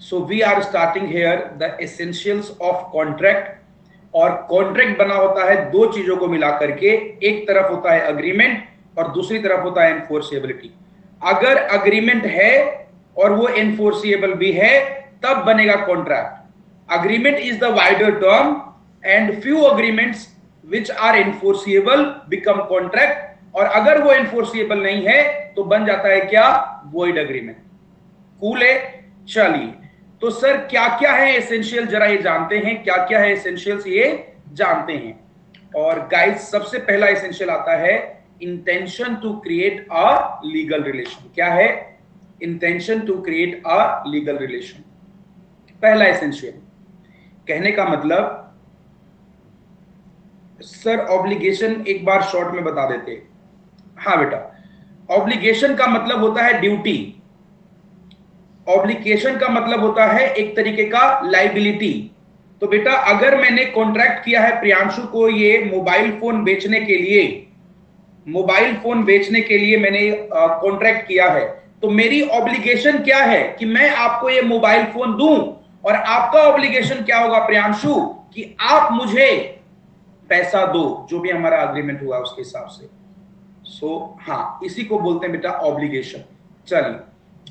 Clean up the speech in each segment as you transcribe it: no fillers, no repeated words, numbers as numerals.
So we are starting here the essentials of contract. और contract बना होता है दो चीजों को मिला करके, एक तरफ होता है अग्रीमेंट और दूसरी तरफ होता है एनफोर्सिएबिलिटी। अगर अग्रीमेंट है और वो एनफोर्सिएबल भी है तब बनेगा contract. Agreement is the wider term and few agreements which are enforceable become contract, और अगर वो एनफोर्सिएबल नहीं है तो बन जाता है क्या, वॉइड अग्रीमेंट। कूल है। चलिए, तो सर क्या क्या है एसेंशियल, जरा ये जानते हैं क्या क्या है एसेंशियल्स, ये जानते हैं। और गाइस सबसे पहला एसेंशियल आता है intention to create a legal relation. क्या है? Intention to create a legal relation, पहला एसेंशियल। कहने का मतलब सर ऑब्लिगेशन एक बार शॉर्ट में बता देते। हाँ बेटा, ऑब्लिगेशन का मतलब होता है ड्यूटी, ऑब्लिगेशन का मतलब होता है एक तरीके का लाइबिलिटी। तो बेटा अगर मैंने कॉन्ट्रैक्ट किया है प्रियांशु को ये मोबाइल फोन बेचने के लिए, मोबाइल फोन बेचने के लिए मैंने कॉन्ट्रैक्ट किया है, तो मेरी ऑब्लिगेशन क्या है कि मैं आपको ये मोबाइल फोन दूं, और आपका ऑब्लिगेशन क्या होगा प्रियांशु कि आप मुझे पैसा दो, जो भी हमारा अग्रीमेंट हुआ उसके हिसाब से। हाँ, इसी को बोलते हैं बेटा ऑब्लिगेशन। चलिए,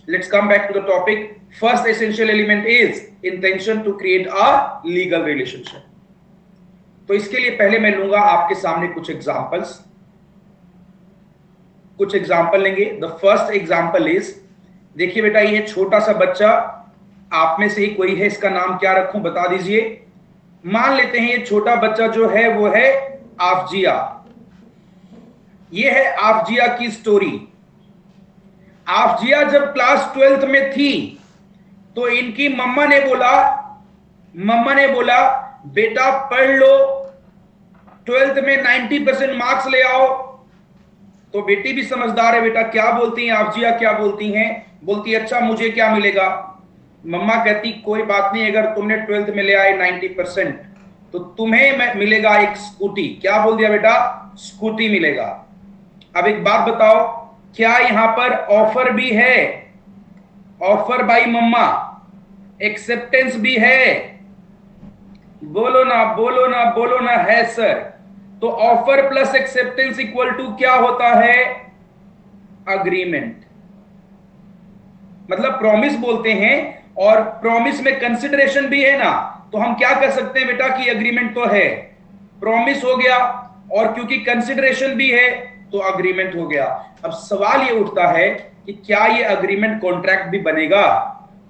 let's come back to the topic. First essential element is intention to create a legal relationship. तो इसके लिए पहले मैं लूंगा आपके सामने कुछ एग्जांपल्स, कुछ एग्जांपल लेंगे। द फर्स्ट एग्जांपल इज, देखिए बेटा ये छोटा सा बच्चा, आप में से ही कोई है, इसका नाम क्या रखूं बता दीजिए। मान लेते हैं ये छोटा बच्चा जो है वो है आफजिया। ये है आफजिया की स्टोरी। आफजिया जब क्लास 12th में थी तो इनकी मम्मा ने बोला बेटा पढ़ लो, 12th में 90% मार्क्स ले आओ। तो बेटी भी समझदार है बेटा, क्या बोलती हैं आफजिया, क्या बोलती हैं, बोलती अच्छा मुझे क्या मिलेगा। मम्मा कहती कोई बात नहीं, अगर तुमने 12th में ले आए 90% तो तुम्हें मिलेगा एक स्कूटी। क्या बोल दिया बेटा, स्कूटी मिलेगा। अब एक बात बताओ, क्या यहां पर ऑफर भी है, ऑफर बाई मम्मा, एक्सेप्टेंस भी है? बोलो ना बोलो ना बोलो ना, है सर। तो offer plus acceptance equal to क्या होता है, अग्रीमेंट। मतलब प्रॉमिस बोलते हैं, और प्रॉमिस में कंसिडरेशन भी है ना, तो हम क्या कर सकते हैं बेटा कि एग्रीमेंट तो है, प्रॉमिस हो गया, और क्योंकि कंसिडरेशन भी है तो अग्रीमेंट हो गया। अब सवाल ये उठता है कि क्या ये अग्रीमेंट कॉन्ट्रैक्ट भी बनेगा,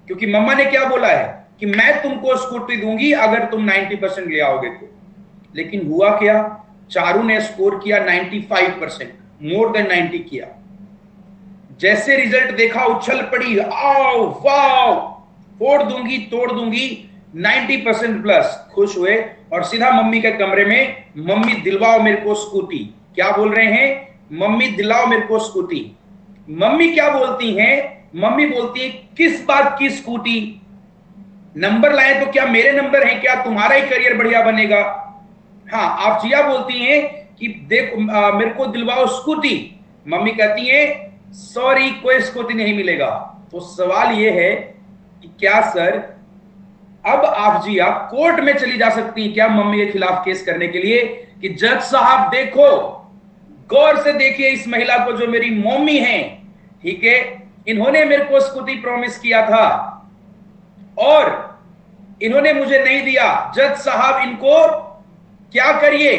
क्योंकि मम्मा ने क्या बोला है कि मैं तुमको स्कूटी दूंगी अगर तुम 90% ले आओगे तो। लेकिन हुआ क्या, चारू ने स्कोर किया 95%, मोर देन 90 किया। जैसे रिजल्ट देखा उछल पड़ी, आओ वाओ, फोड़ दूंगी तोड़ दूंगी, 90% प्लस। खुश हुए और सीधा मम्मी के कमरे में, मम्मी दिलवाओ मेरे को स्कूटी। क्या बोल रहे हैं, मम्मी दिलाओ मेरे को स्कूटी। मम्मी क्या बोलती हैं, मम्मी बोलती है किस बात की स्कूटी, नंबर लाए तो क्या मेरे नंबर हैं क्या, तुम्हारा ही करियर बढ़िया बनेगा। हाँ, आप जिया बोलती हैं कि देखो मेरे को दिलवाओ स्कूटी। मम्मी कहती है सॉरी कोई स्कूटी नहीं मिलेगा। तो सवाल यह है कि क्या सर अब आप जिया कोर्ट में चली जा सकती हैं क्या मम्मी के खिलाफ केस करने के लिए कि जज साहब देखो, गौर से देखिए इस महिला को जो मेरी मम्मी है, ठीक है, इन्होंने मेरे को स्कूटी प्रॉमिस किया था और इन्होंने मुझे नहीं दिया। जज साहब इनको क्या करिए,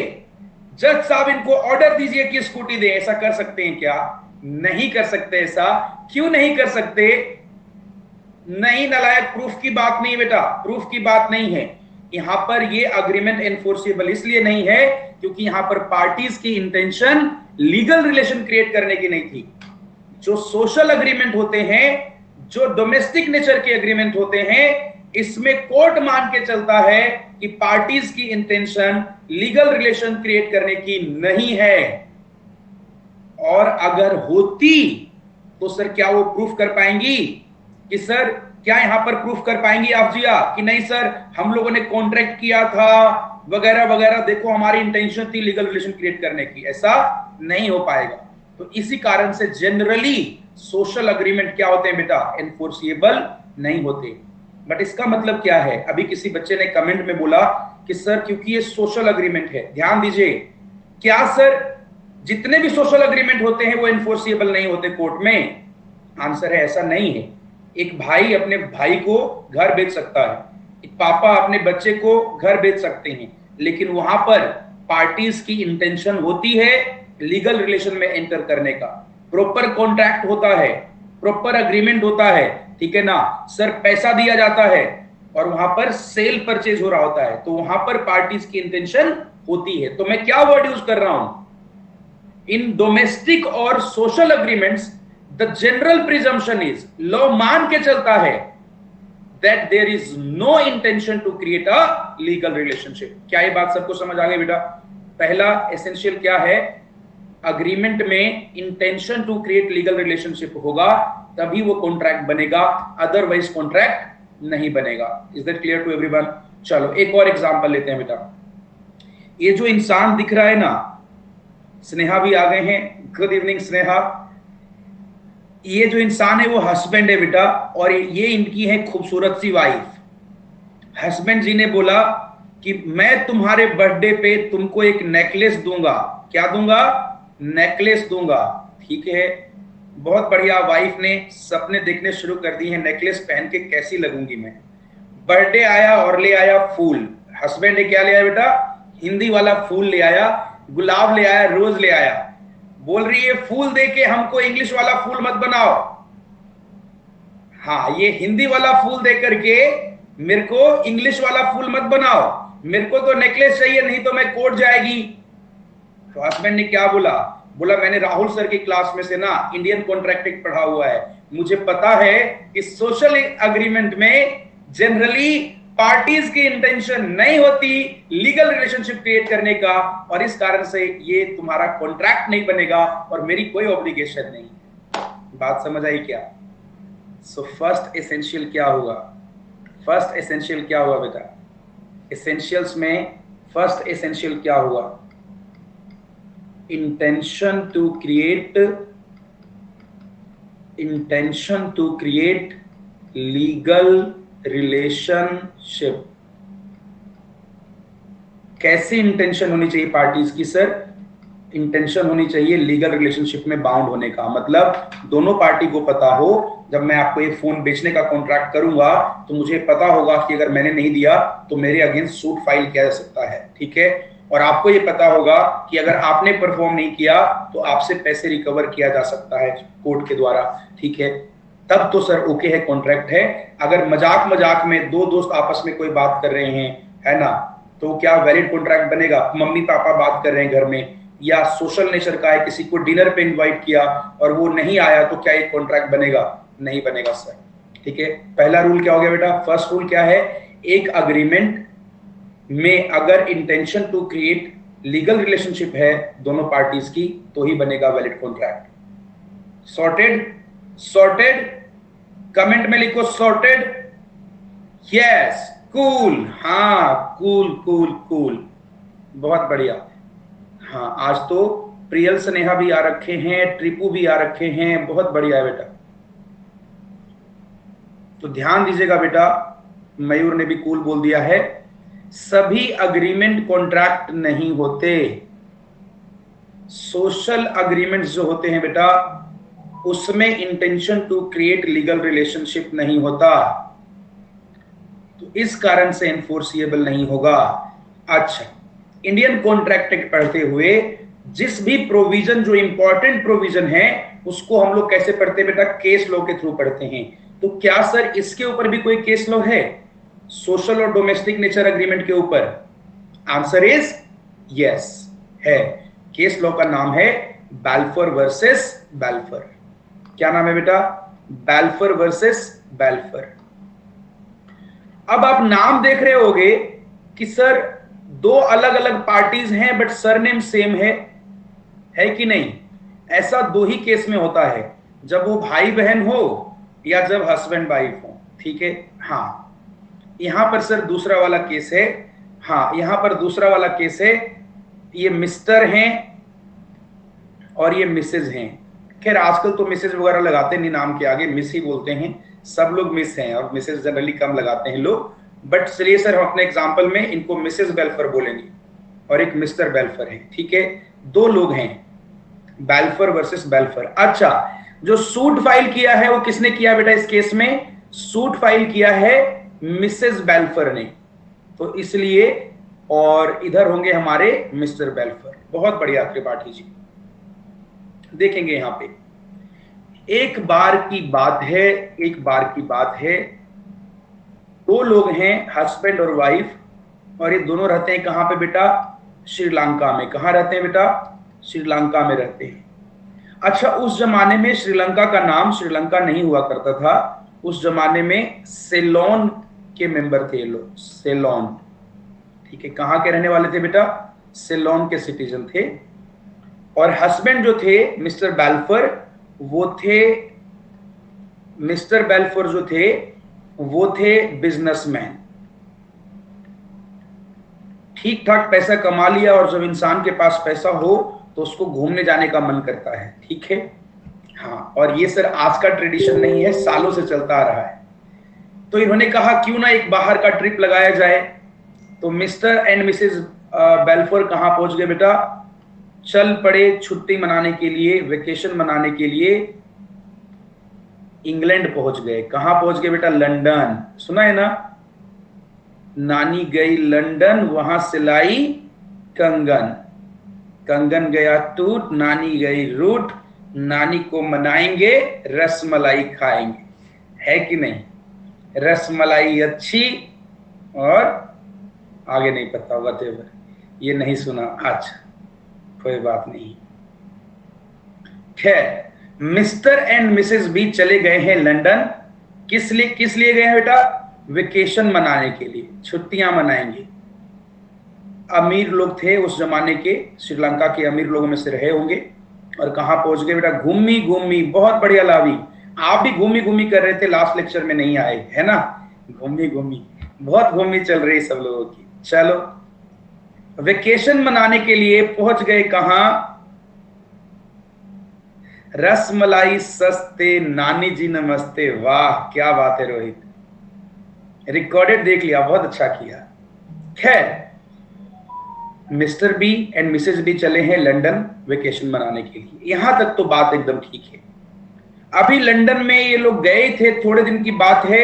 जज साहब इनको ऑर्डर दीजिए कि स्कूटी दे। ऐसा कर सकते हैं क्या? नहीं कर सकते। ऐसा क्यों नहीं कर सकते? नहीं नालायक, प्रूफ की बात नहीं बेटा, प्रूफ की बात नहीं है। यहां पर ये अग्रीमेंट एनफोर्सेबल इसलिए नहीं है क्योंकि यहां पर पार्टीज की इंटेंशन लीगल रिलेशन क्रिएट करने की नहीं थी। जो सोशल अग्रीमेंट होते हैं, जो डोमेस्टिक नेचर के अग्रीमेंट होते हैं, इसमें कोर्ट मान के चलता है कि पार्टीज की इंटेंशन लीगल रिलेशन क्रिएट करने की नहीं है। और अगर होती तो सर क्या वो प्रूफ कर पाएंगी कि सर क्या यहां पर प्रूफ कर पाएंगी आप जिया कि नहीं सर हम लोगों ने कॉन्ट्रैक्ट किया था वगैरह वगैरह, देखो हमारी इंटेंशन थी लीगल रिलेशन क्रिएट करने की? ऐसा नहीं हो पाएगा। तो इसी कारण से जनरली सोशल अग्रीमेंट क्या होते हैं बेटा, एनफोर्सिएबल नहीं होते। बट इसका मतलब क्या है? अभी किसी बच्चे ने कमेंट में बोला कि सर क्योंकि ये सोशल अग्रीमेंट है। ध्यान दीजिए, क्या सर जितने भी सोशल अग्रीमेंट होते हैं वो इन्फोर्सिएबल नहीं होते कोर्ट में? आंसर है ऐसा नहीं है। एक भाई अपने भाई को घर बेच सकता है, एक पापा अपने बच्चे को घर बेच सकते हैं, लेकिन वहां पर पार्टीज की इंटेंशन होती है लीगल रिलेशन में एंटर करने का। प्रॉपर कॉन्ट्रैक्ट होता है, प्रॉपर अग्रीमेंट होता है, ठीक है ना सर? पैसा दिया जाता है और वहां पर सेल परचेज हो रहा होता है, तो वहां पर पार्टीज की इंटेंशन होती है। तो मैं क्या वर्ड यूज कर रहा हूं? इन डोमेस्टिक और social agreements the general presumption is, law मान के चलता है that there is no intention to create a legal relationship. क्या ये बात सबको समझ आ गई बेटा? पहला एसेंशियल क्या है? अग्रीमेंट में intention to create legal relationship होगा तभी वो कॉन्ट्रैक्ट बनेगा, अदरवाइज कॉन्ट्रैक्ट नहीं बनेगा। Is that clear to everyone? चलो एक और एग्जांपल लेते हैं बेटा। ये जो इंसान दिख रहा है ना, स्नेहा भी आ गए हैं, गुड इवनिंग स्नेहा। ये जो इंसान है वो हस्बैंड है बेटा, और ये इनकी है खूबसूरत सी वाइफ। हस्बैंड जी ने बोला कि मैं तुम्हारे बर्थडे पे तुमको एक नेकलेस दूंगा। क्या दूंगा? नेकलेस दूंगा। ठीक है, बहुत बढ़िया। वाइफ ने सपने देखने शुरू कर दिए हैं, नेकलेस पहन के कैसी लगूंगी मैं। बर्थडे आया और ले आया फूल। हस्बैंड ने क्या ले आया बेटा? हिंदी वाला फूल ले आया, गुलाब ले आया, रोज ले आया। बोल रही है फूल दे के हमको इंग्लिश वाला फूल मत बनाओ। हाँ, ये हिंदी वाला फूल दे करके मेरे को इंग्लिश वाला फूल मत बनाओ, मेरे को तो नेकलेस चाहिए, नहीं तो मैं कोर्ट जाएगी। तो हस्बैंड ने क्या बोला? बोला मैंने राहुल सर की क्लास में से ना इंडियन कॉन्ट्रैक्ट एक्ट पढ़ा हुआ है, मुझे पता है कि सोशल एग्रीमेंट में जनरली पार्टीज की इंटेंशन नहीं होती लीगल रिलेशनशिप क्रिएट करने का, और इस कारण से ये तुम्हारा कॉन्ट्रैक्ट नहीं बनेगा और मेरी कोई ऑब्लिगेशन नहीं। बात समझ आई क्या? सो फर्स्ट एसेंशियल क्या हुआ? फर्स्ट एसेंशियल क्या हुआ बेटा? एसेंशियल्स में फर्स्ट एसेंशियल क्या हुआ? Intention to create legal relationship. कैसी इंटेंशन होनी चाहिए पार्टीज की सर? इंटेंशन होनी चाहिए लीगल रिलेशनशिप में बाउंड होने का, मतलब दोनों पार्टी को पता हो जब मैं आपको एक फोन बेचने का कॉन्ट्रैक्ट करूंगा तो मुझे पता होगा कि अगर मैंने नहीं दिया तो मेरे अगेंस्ट सूट फाइल किया जा सकता है। ठीक है, और आपको ये पता होगा कि अगर आपने परफॉर्म नहीं किया तो आपसे पैसे रिकवर किया जा सकता है कोर्ट के द्वारा। ठीक है, तब तो सर ओके है, कॉन्ट्रैक्ट है। अगर मजाक मजाक में दो दोस्त आपस में कोई बात कर रहे हैं, है ना, तो क्या वैलिड कॉन्ट्रैक्ट बनेगा? मम्मी पापा बात कर रहे हैं घर में, या सोशल नेचर का है, किसी को डिनर पे इनवाइट किया और वो नहीं आया, तो क्या ये कॉन्ट्रैक्ट बनेगा? नहीं बनेगा सर। ठीक है, पहला रूल क्या हो गया बेटा? फर्स्ट रूल क्या है? एक अग्रीमेंट में अगर intention to create legal relationship है दोनों पार्टीज की तो ही बनेगा valid contract. Sorted? Sorted? Comment में लिखो सॉर्टेड। Yes, cool. हाँ, कूल कूल कूल, बहुत बढ़िया। हाँ, आज तो प्रियल स्नेहा भी आ रखे हैं, ट्रिपू भी आ रखे हैं, बहुत बढ़िया है बेटा। तो ध्यान दीजिएगा बेटा, मयूर ने भी कूल बोल दिया है। सभी अग्रीमेंट कॉन्ट्रैक्ट नहीं होते। सोशल अग्रीमेंट्स जो होते हैं बेटा उसमें intention to create legal relationship नहीं होता, तो इस कारण से एनफोर्सिएबल नहीं होगा। अच्छा, इंडियन कॉन्ट्रैक्ट एक्ट पढ़ते हुए जिस भी प्रोविजन जो इंपॉर्टेंट प्रोविजन है उसको हम लोग कैसे पढ़ते हैं बेटा? केस लॉ के थ्रू पढ़ते हैं। तो क्या सर इसके ऊपर भी कोई केस लॉ है सोशल और डोमेस्टिक नेचर अग्रीमेंट के ऊपर? आंसर इज यस, है। केस लॉ का नाम है बैल्फोर वर्सेस बैल्फोर। क्या नाम है बेटा? Balfour versus Balfour. अब आप नाम देख रहे होगे कि सर दो अलग अलग पार्टीज हैं बट सरनेम सेम है कि नहीं? ऐसा दो ही केस में होता है, जब वो भाई बहन हो या जब हस्बैंड वाइफ हो। ठीक है, हाँ, यहां पर सर दूसरा वाला केस है। हाँ, यहां पर दूसरा वाला केस है, ये मिस्टर हैं और ये मिसेज हैं। खैर आजकल तो मिसेज वगैरह लगाते नहीं नाम के आगे, मिस ही बोलते हैं, सब लोग मिस हैं और मिसेस जनरली कम लगाते हैं लोग, बट चलिए सर हम अपने एग्जाम्पल में इनको मिसेस बेल्फर बोलेंगे और एक मिस्टर बेल्फर है, ठीक है। दो लोग हैं, बेल्फर वर्सेस बेल्फर। अच्छा, जो सूट फाइल किया है वो किसने किया बेटा? इस केस में सूट फाइल किया है मिसेस बेल्फर ने, तो इसलिए, और इधर होंगे हमारे मिस्टर बेल्फर। बहुत बढ़िया त्रिपाठी जी। देखेंगे यहां पे, एक बार की बात है, एक बार की बात है, दो लोग हैं हस्बैंड और वाइफ, और ये दोनों रहते हैं कहां पे बेटा? श्रीलंका में। कहां रहते हैं बेटा? श्रीलंका में रहते हैं। अच्छा, उस जमाने में श्रीलंका का नाम श्रीलंका नहीं हुआ करता था, उस जमाने में सेलोन के मेंबर थे लोग, सेलोन, ठीक है। कहां के रहने वाले थे बेटा? सेलोन के सिटीजन थे। और हस्बैंड जो थे मिस्टर बेल्फर, वो थे, मिस्टर बेल्फर जो थे वो थे बिजनेसमैन, ठीक ठाक पैसा कमा लिया, और जब इंसान के पास पैसा हो तो उसको घूमने जाने का मन करता है, ठीक है। हाँ, और ये सर आज का ट्रेडिशन नहीं है, सालों से चलता आ रहा है। तो इन्होंने कहा क्यों ना एक बाहर का ट्रिप लगाया जाए। तो मिस्टर एंड मिसेस बेल्फोर कहां पहुंच गए बेटा? चल पड़े छुट्टी मनाने के लिए, वेकेशन मनाने के लिए इंग्लैंड पहुंच गए। कहां पहुंच गए बेटा? लंदन। सुना है ना, नानी गई लंदन, वहां से लाई कंगन, कंगन गया टूट, नानी गई रूठ, नानी को मनाएंगे रसमलाई खाएंगे, है कि नहीं? रसमलाई अच्छी, और आगे नहीं पता होगा, ये नहीं सुना। अच्छा, कोई बात नहीं। खैर, मिस्टर एंड मिसेस बी चले गए हैं लंदन। किस लिए गए हैं बेटा? वेकेशन मनाने के लिए, छुट्टियां मनाएंगे। अमीर लोग थे उस जमाने के, श्रीलंका के अमीर लोगों में से रहे होंगे। और कहां पहुंच गए बेटा? घूमी घूमी, बहुत बढ़िया लावी, आप भी घूमी घूमी कर रहे थे, लास्ट लेक्चर में नहीं आए, है ना? घूमी घूमी, बहुत घूमी चल रही सब लोगों की। चलो, वेकेशन मनाने के लिए पहुंच गए कहां? रसमलाई सस्ते, नानी जी नमस्ते। वाह, क्या बात है रोहित, रिकॉर्डेड देख लिया, बहुत अच्छा किया। खैर, Mr B and Mrs B चले हैं लंदन वेकेशन मनाने के लिए, यहां तक तो बात एकदम ठीक है। अभी लंदन में ये लोग गए थे, थोड़े दिन की बात है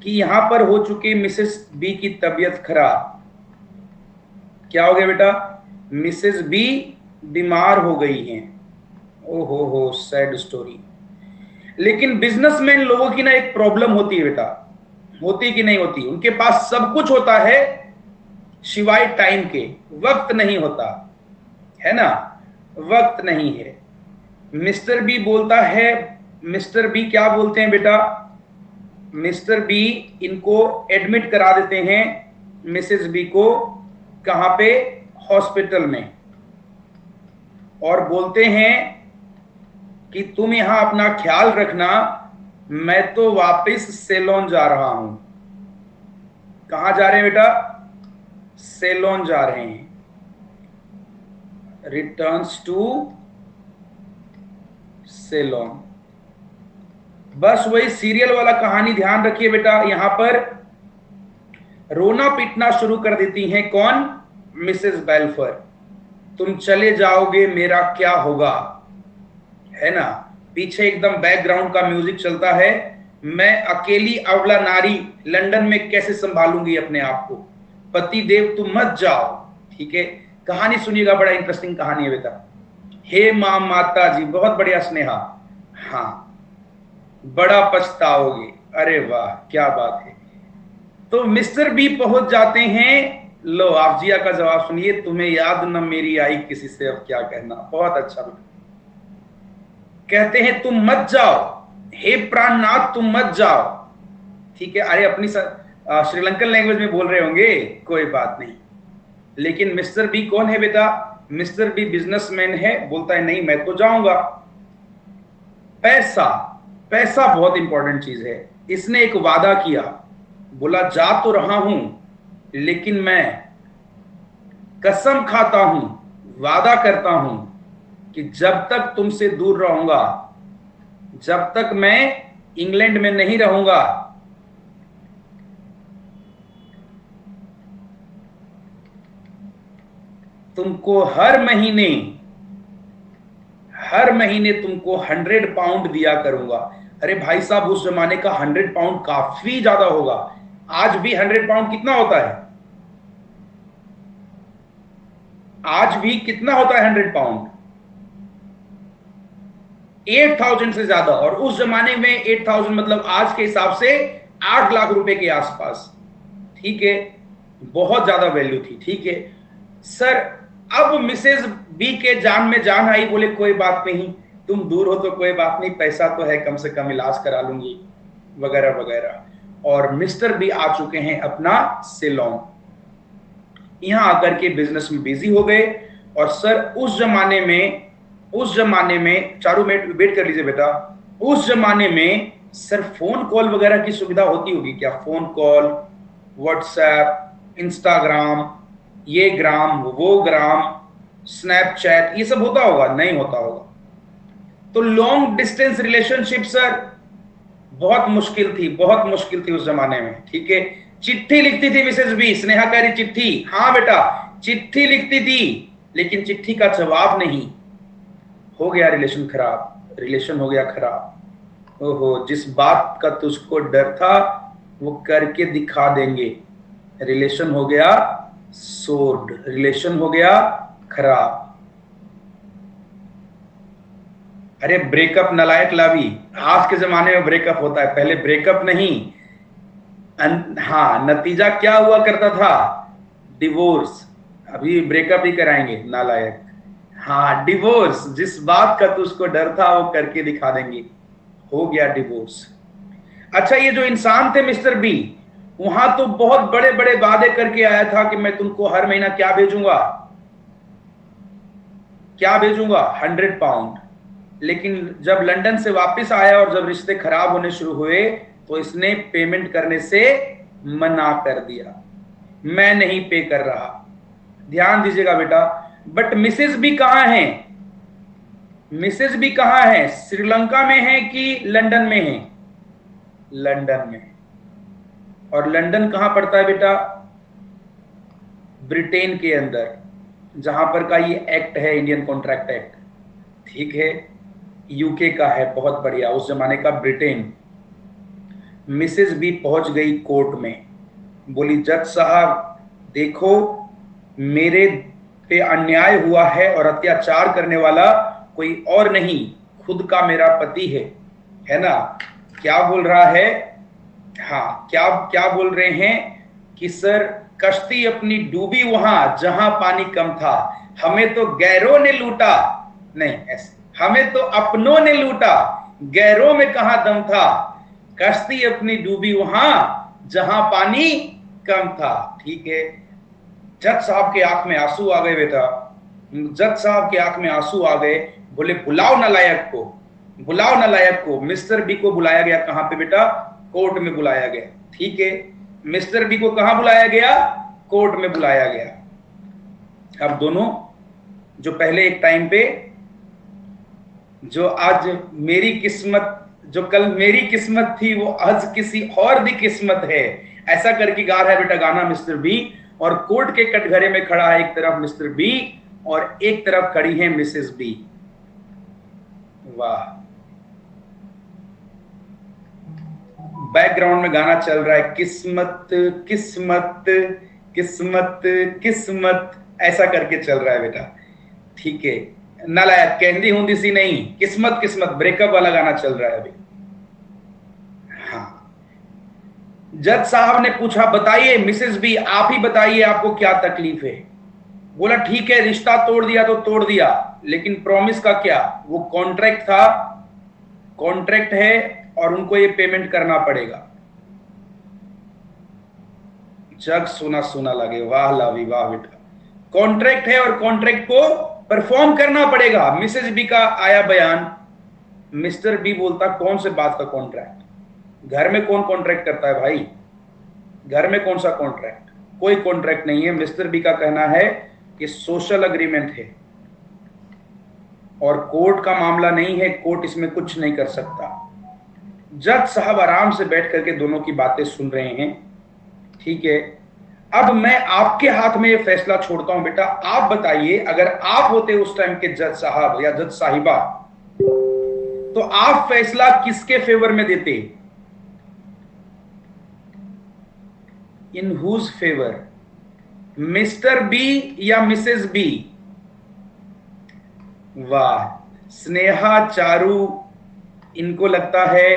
कि यहां पर हो चुकी मिसेस बी की तबीयत खराब। क्या हो गया बेटा? मिसेस बी बीमार हो गई हैं। ओहो हो, सैड स्टोरी। लेकिन बिजनेसमैन लोगों की ना एक प्रॉब्लम होती है बेटा, होती कि नहीं होती? उनके पास सब कुछ होता है सिवाय टाइम के, वक्त नहीं होता है ना, वक्त नहीं है। मिस्टर बी बोलता है, मिस्टर बी क्या बोलते हैं बेटा? मिस्टर बी इनको एडमिट करा देते हैं मिसेस बी को, कहां पे? हॉस्पिटल में, और बोलते हैं कि तुम यहां अपना ख्याल रखना, मैं तो वापस सेलोन जा रहा हूं। कहां जा रहे हैं बेटा? सेलोन जा रहे हैं, रिटर्न्स टू सेलोन। बस वही सीरियल वाला कहानी, ध्यान रखिए बेटा, यहां पर रोना पीटना शुरू कर देती हैं कौन? मिसेस बेल्फर। तुम चले जाओगे, मेरा क्या होगा, है ना? पीछे एकदम बैकग्राउंड का म्यूजिक चलता है, मैं अकेली अबला नारी लंदन में कैसे संभालूंगी अपने आप को, पति देव तुम मत जाओ, ठीक है। कहानी सुनिएगा, बड़ा इंटरेस्टिंग कहानी है बेटा। हे मां माता जी, बहुत बढ़िया स्नेहा, हाँ, बड़ा पछताओगे। अरे वाह, क्या बात है। तो मिस्टर बी पहुंच जाते हैं। लो, आप जिया का जवाब सुनिए, तुम्हें याद न मेरी आई किसी से अब क्या कहना। बहुत अच्छा बेटा। कहते हैं तुम मत जाओ, हे प्राणनाथ तुम मत जाओ, ठीक है। अरे अपनी श्रीलंकन लैंग्वेज में बोल रहे होंगे, कोई बात नहीं। लेकिन मिस्टर बी कौन है बेटा? मिस्टर बी बिजनेसमैन है, बोलता है नहीं मैं तो जाऊंगा। पैसा, पैसा बहुत इंपॉर्टेंट चीज है। इसने एक वादा किया, बोला जा तो रहा हूं, लेकिन मैं कसम खाता हूं, वादा करता हूं कि जब तक तुमसे दूर रहूंगा, जब तक मैं इंग्लैंड में नहीं रहूंगा। तुमको हर महीने तुमको 100 पाउंड दिया करूंगा। अरे भाई साहब, उस जमाने का 100 पाउंड काफी ज्यादा होगा। आज भी 100 पाउंड कितना होता है? आज भी कितना होता है 100 पाउंड? 8,000 से ज्यादा। और उस जमाने में 8,000 मतलब आज के हिसाब से 8 लाख रुपए के आसपास। ठीक है, बहुत ज्यादा वैल्यू थी। ठीक है सर, अब मिसेज बी के जान में जान आई, बोले कोई बात नहीं, तुम दूर हो तो कोई बात नहीं, पैसा तो है, कम से कम इलाज करा लूंगी वगैरह वगैरह। और मिस्टर बी आ चुके हैं अपना सेलोन, यहां आकर के बिजनेस में बिजी हो गए। और सर उस जमाने में चारों मिनट वेट कर लीजिए बेटा, उस जमाने में सर फोन कॉल वगैरह की सुविधा होती होगी क्या? फोन कॉल, व्हाट्सएप, इंस्टाग्राम, ये ग्राम वो ग्राम, स्नैपचैट, ये सब होता होगा? नहीं होता होगा। तो लॉन्ग डिस्टेंस रिलेशनशिप सर बहुत मुश्किल थी उस जमाने में। ठीक है, चिट्ठी लिखती थी मिसेज बी, स्नेहा कह रही चिट्ठी, हाँ बेटा चिट्ठी लिखती थी, लेकिन चिट्ठी का जवाब नहीं। हो गया रिलेशन खराब, रिलेशन हो गया खराब। ओहो, जिस बात का तुझको डर था वो करके दिखा देंगे। रिलेशन हो गया सोर्ड, रिलेशन हो गया खराब। अरे ब्रेकअप नालायक लावी, आज के जमाने में ब्रेकअप होता है, पहले ब्रेकअप नहीं। हाँ, नतीजा क्या हुआ करता था? डिवोर्स। अभी ब्रेकअप ही कराएंगे नालायक। हाँ, डिवोर्स, जिस बात का तुझको डर था वो करके दिखा देंगे। हो गया डिवोर्स। अच्छा, ये जो इंसान थे मिस्टर बी, वहां तो बहुत बड़े बड़े वादे करके आया था कि मैं तुमको हर महीना क्या भेजूंगा 100 पाउंड। लेकिन जब लंदन से वापस आया और जब रिश्ते खराब होने शुरू हुए तो इसने पेमेंट करने से मना कर दिया, मैं नहीं पे कर रहा। ध्यान दीजिएगा बेटा। बट मिसेस बी कहां है? मिसेस बी कहां है? श्रीलंका में है कि लंदन में है? लंदन में। और लंदन कहां पड़ता है बेटा? ब्रिटेन के अंदर, जहां पर का ये एक्ट है, इंडियन कॉन्ट्रैक्ट एक्ट। ठीक है, यूके का है, बहुत बढ़िया, उस जमाने का ब्रिटेन। मिसेस बी पहुंच गई कोर्ट में, बोली जज साहब देखो, मेरे पे अन्याय हुआ है और अत्याचार करने वाला कोई और नहीं, खुद का मेरा पति है ना? क्या बोल रहा है? हाँ, क्या क्या बोल रहे हैं कि सर कश्ती अपनी डूबी वहां जहां पानी कम था, हमें तो गैरों ने लूटा। नहीं, ऐसे हमें तो अपनों ने लूटा, गैरों में कहां दम था, कश्ती अपनी डूबी वहां जहां पानी कम था। ठीक है, जज साहब के आंख में आंसू आ गए बेटा, जज साहब के आंख में आंसू आ गए। बोले बुलाओ नालायक को, बुलाओ नालायक को। मिस्टर बी को बुलाया गया, कहां पे बेटा? कोर्ट में बुलाया गया। ठीक है, मिस्टर बी को कहां बुलाया गया? कोर्ट में बुलाया गया। अब दोनों जो पहले एक टाइम पे, जो आज मेरी किस्मत, जो कल मेरी किस्मत थी वो आज किसी और दी किस्मत है, ऐसा करके गा रहा है बेटा गाना मिस्टर बी। और कोर्ट के कटघरे में खड़ा है एक तरफ मिस्टर बी और एक तरफ खड़ी है मिसेस बी। वाह, बैकग्राउंड में गाना चल रहा है, किस्मत किस्मत किस्मत किस्मत, ऐसा करके चल रहा है बेटा। ठीक है, नालायक कहंदी हुंदी सी नहीं, किस्मत किस्मत, ब्रेकअप वाला गाना चल रहा है अभी। हाँ, जज साहब ने पूछा बताइए मिसेस बी, आप ही बताइए आपको क्या तकलीफ है। बोला ठीक है, रिश्ता तोड़ दिया तो तोड़ दिया, लेकिन प्रॉमिस का क्या? वो कॉन्ट्रैक्ट था, कॉन्ट्रैक्ट है और उनको ये पेमेंट करना पड़ेगा। जग सुना सुना लगे, वाह लावी वाह बेटा, कॉन्ट्रैक्ट है और कॉन्ट्रैक्ट को परफॉर्म करना पड़ेगा। मिसेस बी का आया बयान, मिस्टर बी बोलता कौन से बात का कॉन्ट्रैक्ट? घर में कौन कॉन्ट्रैक्ट करता है भाई? घर में कौन सा कॉन्ट्रैक्ट? कोई कॉन्ट्रैक्ट नहीं है। मिस्टर बी का कहना है कि सोशल अग्रीमेंट है और कोर्ट का मामला नहीं है, कोर्ट इसमें कुछ नहीं कर सकता। जज साहब आराम से बैठ करके दोनों की बातें सुन रहे हैं, ठीक है। अब मैं आपके हाथ में ये फैसला छोड़ता हूं बेटा, आप बताइए अगर आप होते उस टाइम के जज साहब या जज साहिबा, तो आप फैसला किसके फेवर में देते? In whose favour? Mr B या मिसेस बी? वाह, स्नेहा, चारू, इनको लगता है,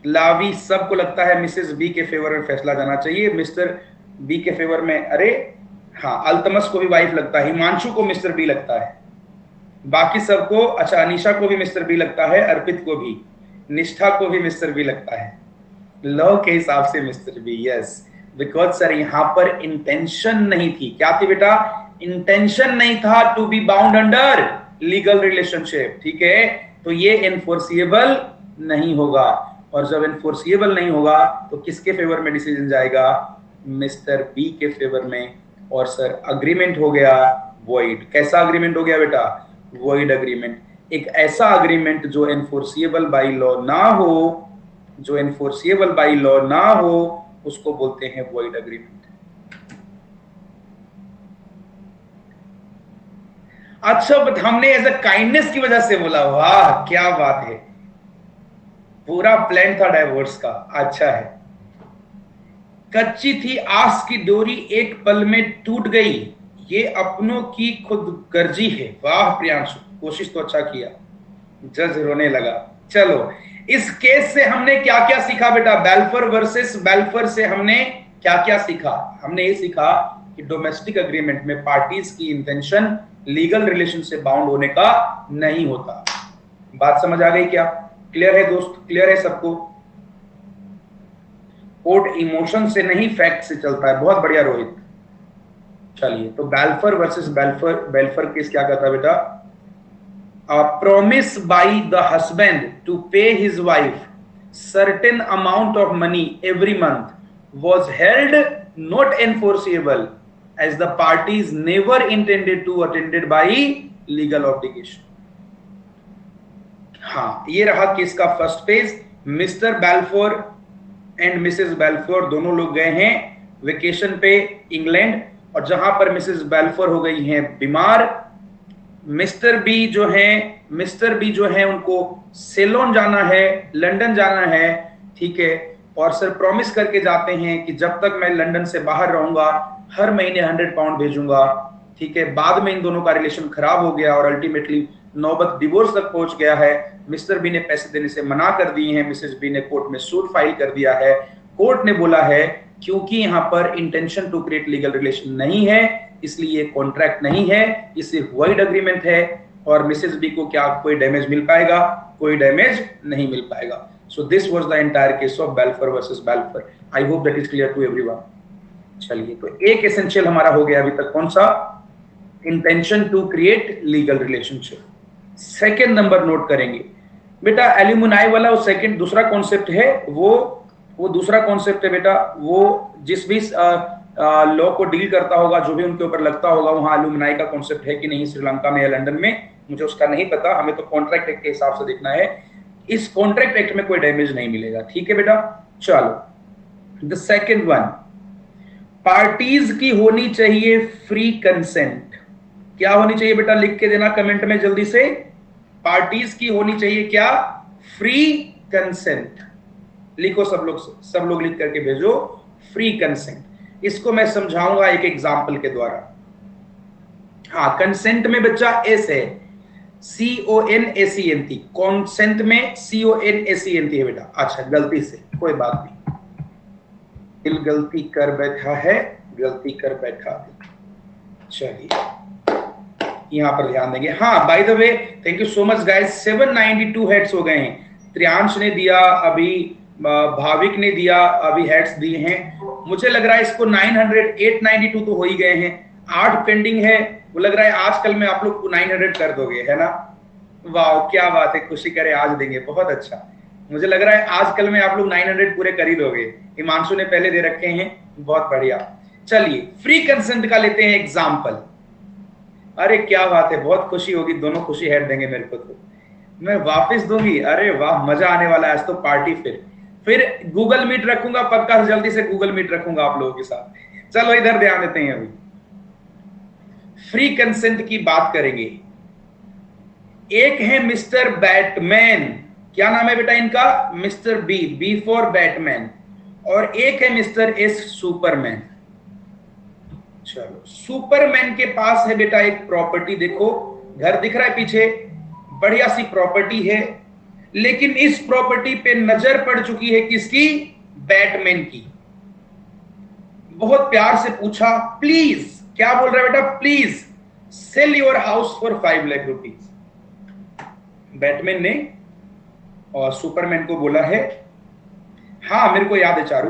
लावी, सबको लगता है मिसेस बी के फेवर में फैसला जाना चाहिए, मिस्टर बी के फेवर में। अरे हाँ, अल्तमस को भी वाइफ लगता है, हिमांशु को मिस्टर बी लगता है, बाकी सबको, अच्छा अनीशा को भी मिस्टर बी लगता है, अर्पित को भी, निष्ठा को भी मिस्टर बी लगता है, लॉ के हिसाब से Mr B. Yes, because sir यहां पर इंटेंशन नहीं थी। क्या थी बेटा? इंटेंशन नहीं था to be bound under legal relationship, ठीक है। तो ये एनफोर्सिएबल नहीं होगा, और जब एनफोर्सिएबल नहीं होगा तो किसके फेवर में डिसीजन जाएगा? मिस्टर बी के फेवर में। और सर अग्रीमेंट हो गया वॉइड। कैसा अग्रीमेंट हो गया बेटा? Void agreement. एक ऐसा अग्रीमेंट जो एनफोर्सिएबल बाय लॉ ना हो, जो एनफोर्सिएबल बाय लॉ ना हो, उसको बोलते हैं वॉइड अग्रीमेंट। अच्छा, बट हमने एज अ काइंडनेस की वजह से बोला, वाह क्या बात है, पूरा प्लान था डाइवोर्स का। अच्छा है। कच्ची थी आस की डोरी एक पल में टूट गई, ये अपनों की खुद गर्जी है। वाह प्रियांशु, कोशिश तो अच्छा किया। जज रोने लगा। चलो, इस केस से हमने क्या क्या सीखा बेटा? बेल्फर वर्सेस बेल्फर से हमने क्या क्या सीखा? हमने ये सीखा कि डोमेस्टिक अग्रीमेंट में पार्टीज की इंटेंशन लीगल रिलेशन से बाउंड होने का नहीं होता। बात समझ आ गई क्या? क्लियर है दोस्त? क्लियर है सबको? कोर्ट इमोशन से नहीं फैक्ट से चलता है। बहुत बढ़िया रोहित। चलिए, तो बेल्फर वर्सेस बेल्फर, बेल्फर केस क्या कहता है बेटा? promise by the husband to pay his wife certain amount of money every month was held not enforceable as the parties never intended to attended by legal obligation. हाँ, ये रहा केस का first page. Mister Balfour and Mrs Balfour दोनों लोग गए हैं vacation पे England, और जहां पर मिसेस बेल्फोर हो गई हैं बीमार, मिस्टर बी जो है उनको सेलोन जाना है, लंदन जाना है, ठीक है। और सर प्रॉमिस करके जाते हैं कि जब तक मैं लंदन से बाहर रहूंगा हर महीने 100 पाउंड भेजूंगा, ठीक है। बाद में इन दोनों का रिलेशन खराब हो गया और अल्टीमेटली नौबत डिवोर्स तक पहुंच गया है। मिस्टर बी ने पैसे देने से मना कर दिए हैं, मिसेस बी ने कोर्ट में सूट फाइल कर दिया है। कोर्ट ने बोला है क्योंकि यहां पर intention to create legal relation नहीं है, इसलिए कॉन्ट्रैक्ट नहीं है, इसे वॉइड अग्रीमेंट है। और मिसेस बी को क्या कोई डैमेज मिल पाएगा? कोई डैमेज नहीं मिल पाएगा। So this was the entire case of Balfour versus Balfour. I hope that is clear to everyone. चलिए, तो एक एसेंशियल हमारा हो गया अभी तक, कौन सा? Intention to create legal relationship. Second number note करेंगे बेटा, एल्यूमिनाई वाला वो सेकेंड दूसरा कॉन्सेप्ट है, वो दूसरा कॉन्सेप्ट है बेटा। वो जिस भी लॉ को डील करता होगा, जो भी उनके ऊपर लगता होगा, वहां एल्यूमिनाई का कॉन्सेप्ट है कि नहीं श्रीलंका में या लंदन में, मुझे उसका नहीं पता। हमें तो कॉन्ट्रैक्ट एक्ट के हिसाब से देखना है। इस कॉन्ट्रैक्ट एक्ट में कोई डैमेज नहीं मिलेगा, ठीक है बेटा। चलो, द सेकेंड वन, पार्टीज की होनी चाहिए फ्री कंसेंट। क्या होनी चाहिए बेटा? लिख के देना कमेंट में जल्दी से। पार्टीज की होनी चाहिए क्या? Free consent. लिखो सब लोग लिख करके भेजो, फ्री कंसेंट। इसको मैं समझाऊंगा एक एग्जांपल के द्वारा। हाँ, कंसेंट में बच्चा एस है, CONACNT। कॉन्सेंट में CONACNT है बेटा। अच्छा, गलती से, कोई बात नहीं, दिल गलती कर बैठा है, गलती कर बैठा है। चलिए, यहां पर ध्यान देंगे। हाँ, by the way, thank you so much guys. 792 heads हो गए हैं। त्रियांश ने दिया, अभी भाविक ने दिया, अभी हेड्स दिए हैं। मुझे लग रहा है इसको 892 तो हो ही गए हैं, 8 पेंडिंग है। वो लग रहा है आजकल में आप लोग 900 कर दोगे, है ना? वाह, क्या बात है, खुशी करे, आज देंगे, बहुत अच्छा। मुझे लग रहा है आजकल में आप लोग 900 पूरे कर ही दोगे। हिमांशु ने पहले दे रखे हैं, बहुत बढ़िया। चलिए, फ्री कंसेंट का लेते हैं एग्जाम्पल। अरे क्या बात है, बहुत खुशी होगी, दोनों खुशी हेड देंगे मेरे को, तो मैं वापस दूंगी। अरे वाह, मजा आने वाला है आज तो, पार्टी फिर। फिर गूगल मीट रखूंगा, पक्का जल्दी से गूगल मीट रखूंगा आप लोगों के साथ। चलो इधर ध्यान देते हैं। अभी फ्री कंसेंट की बात करेंगे। एक है मिस्टर बैटमैन, क्या नाम है बेटा इनका? Mr B, B for Batman. और एक है मिस्टर एस, सुपरमैन। चलो सुपरमैन के पास है बेटा एक प्रॉपर्टी, देखो घर दिख रहा है पीछे, बढ़िया सी प्रॉपर्टी है, लेकिन इस प्रॉपर्टी पे नजर पड़ चुकी है किसकी? बैटमैन की। बहुत प्यार से पूछा, प्लीज, क्या बोल रहा है बेटा? Please sell your house for 5 lakh rupees. Batman ने और सुपरमैन को बोला है, हाँ मेरे को याद है चारू,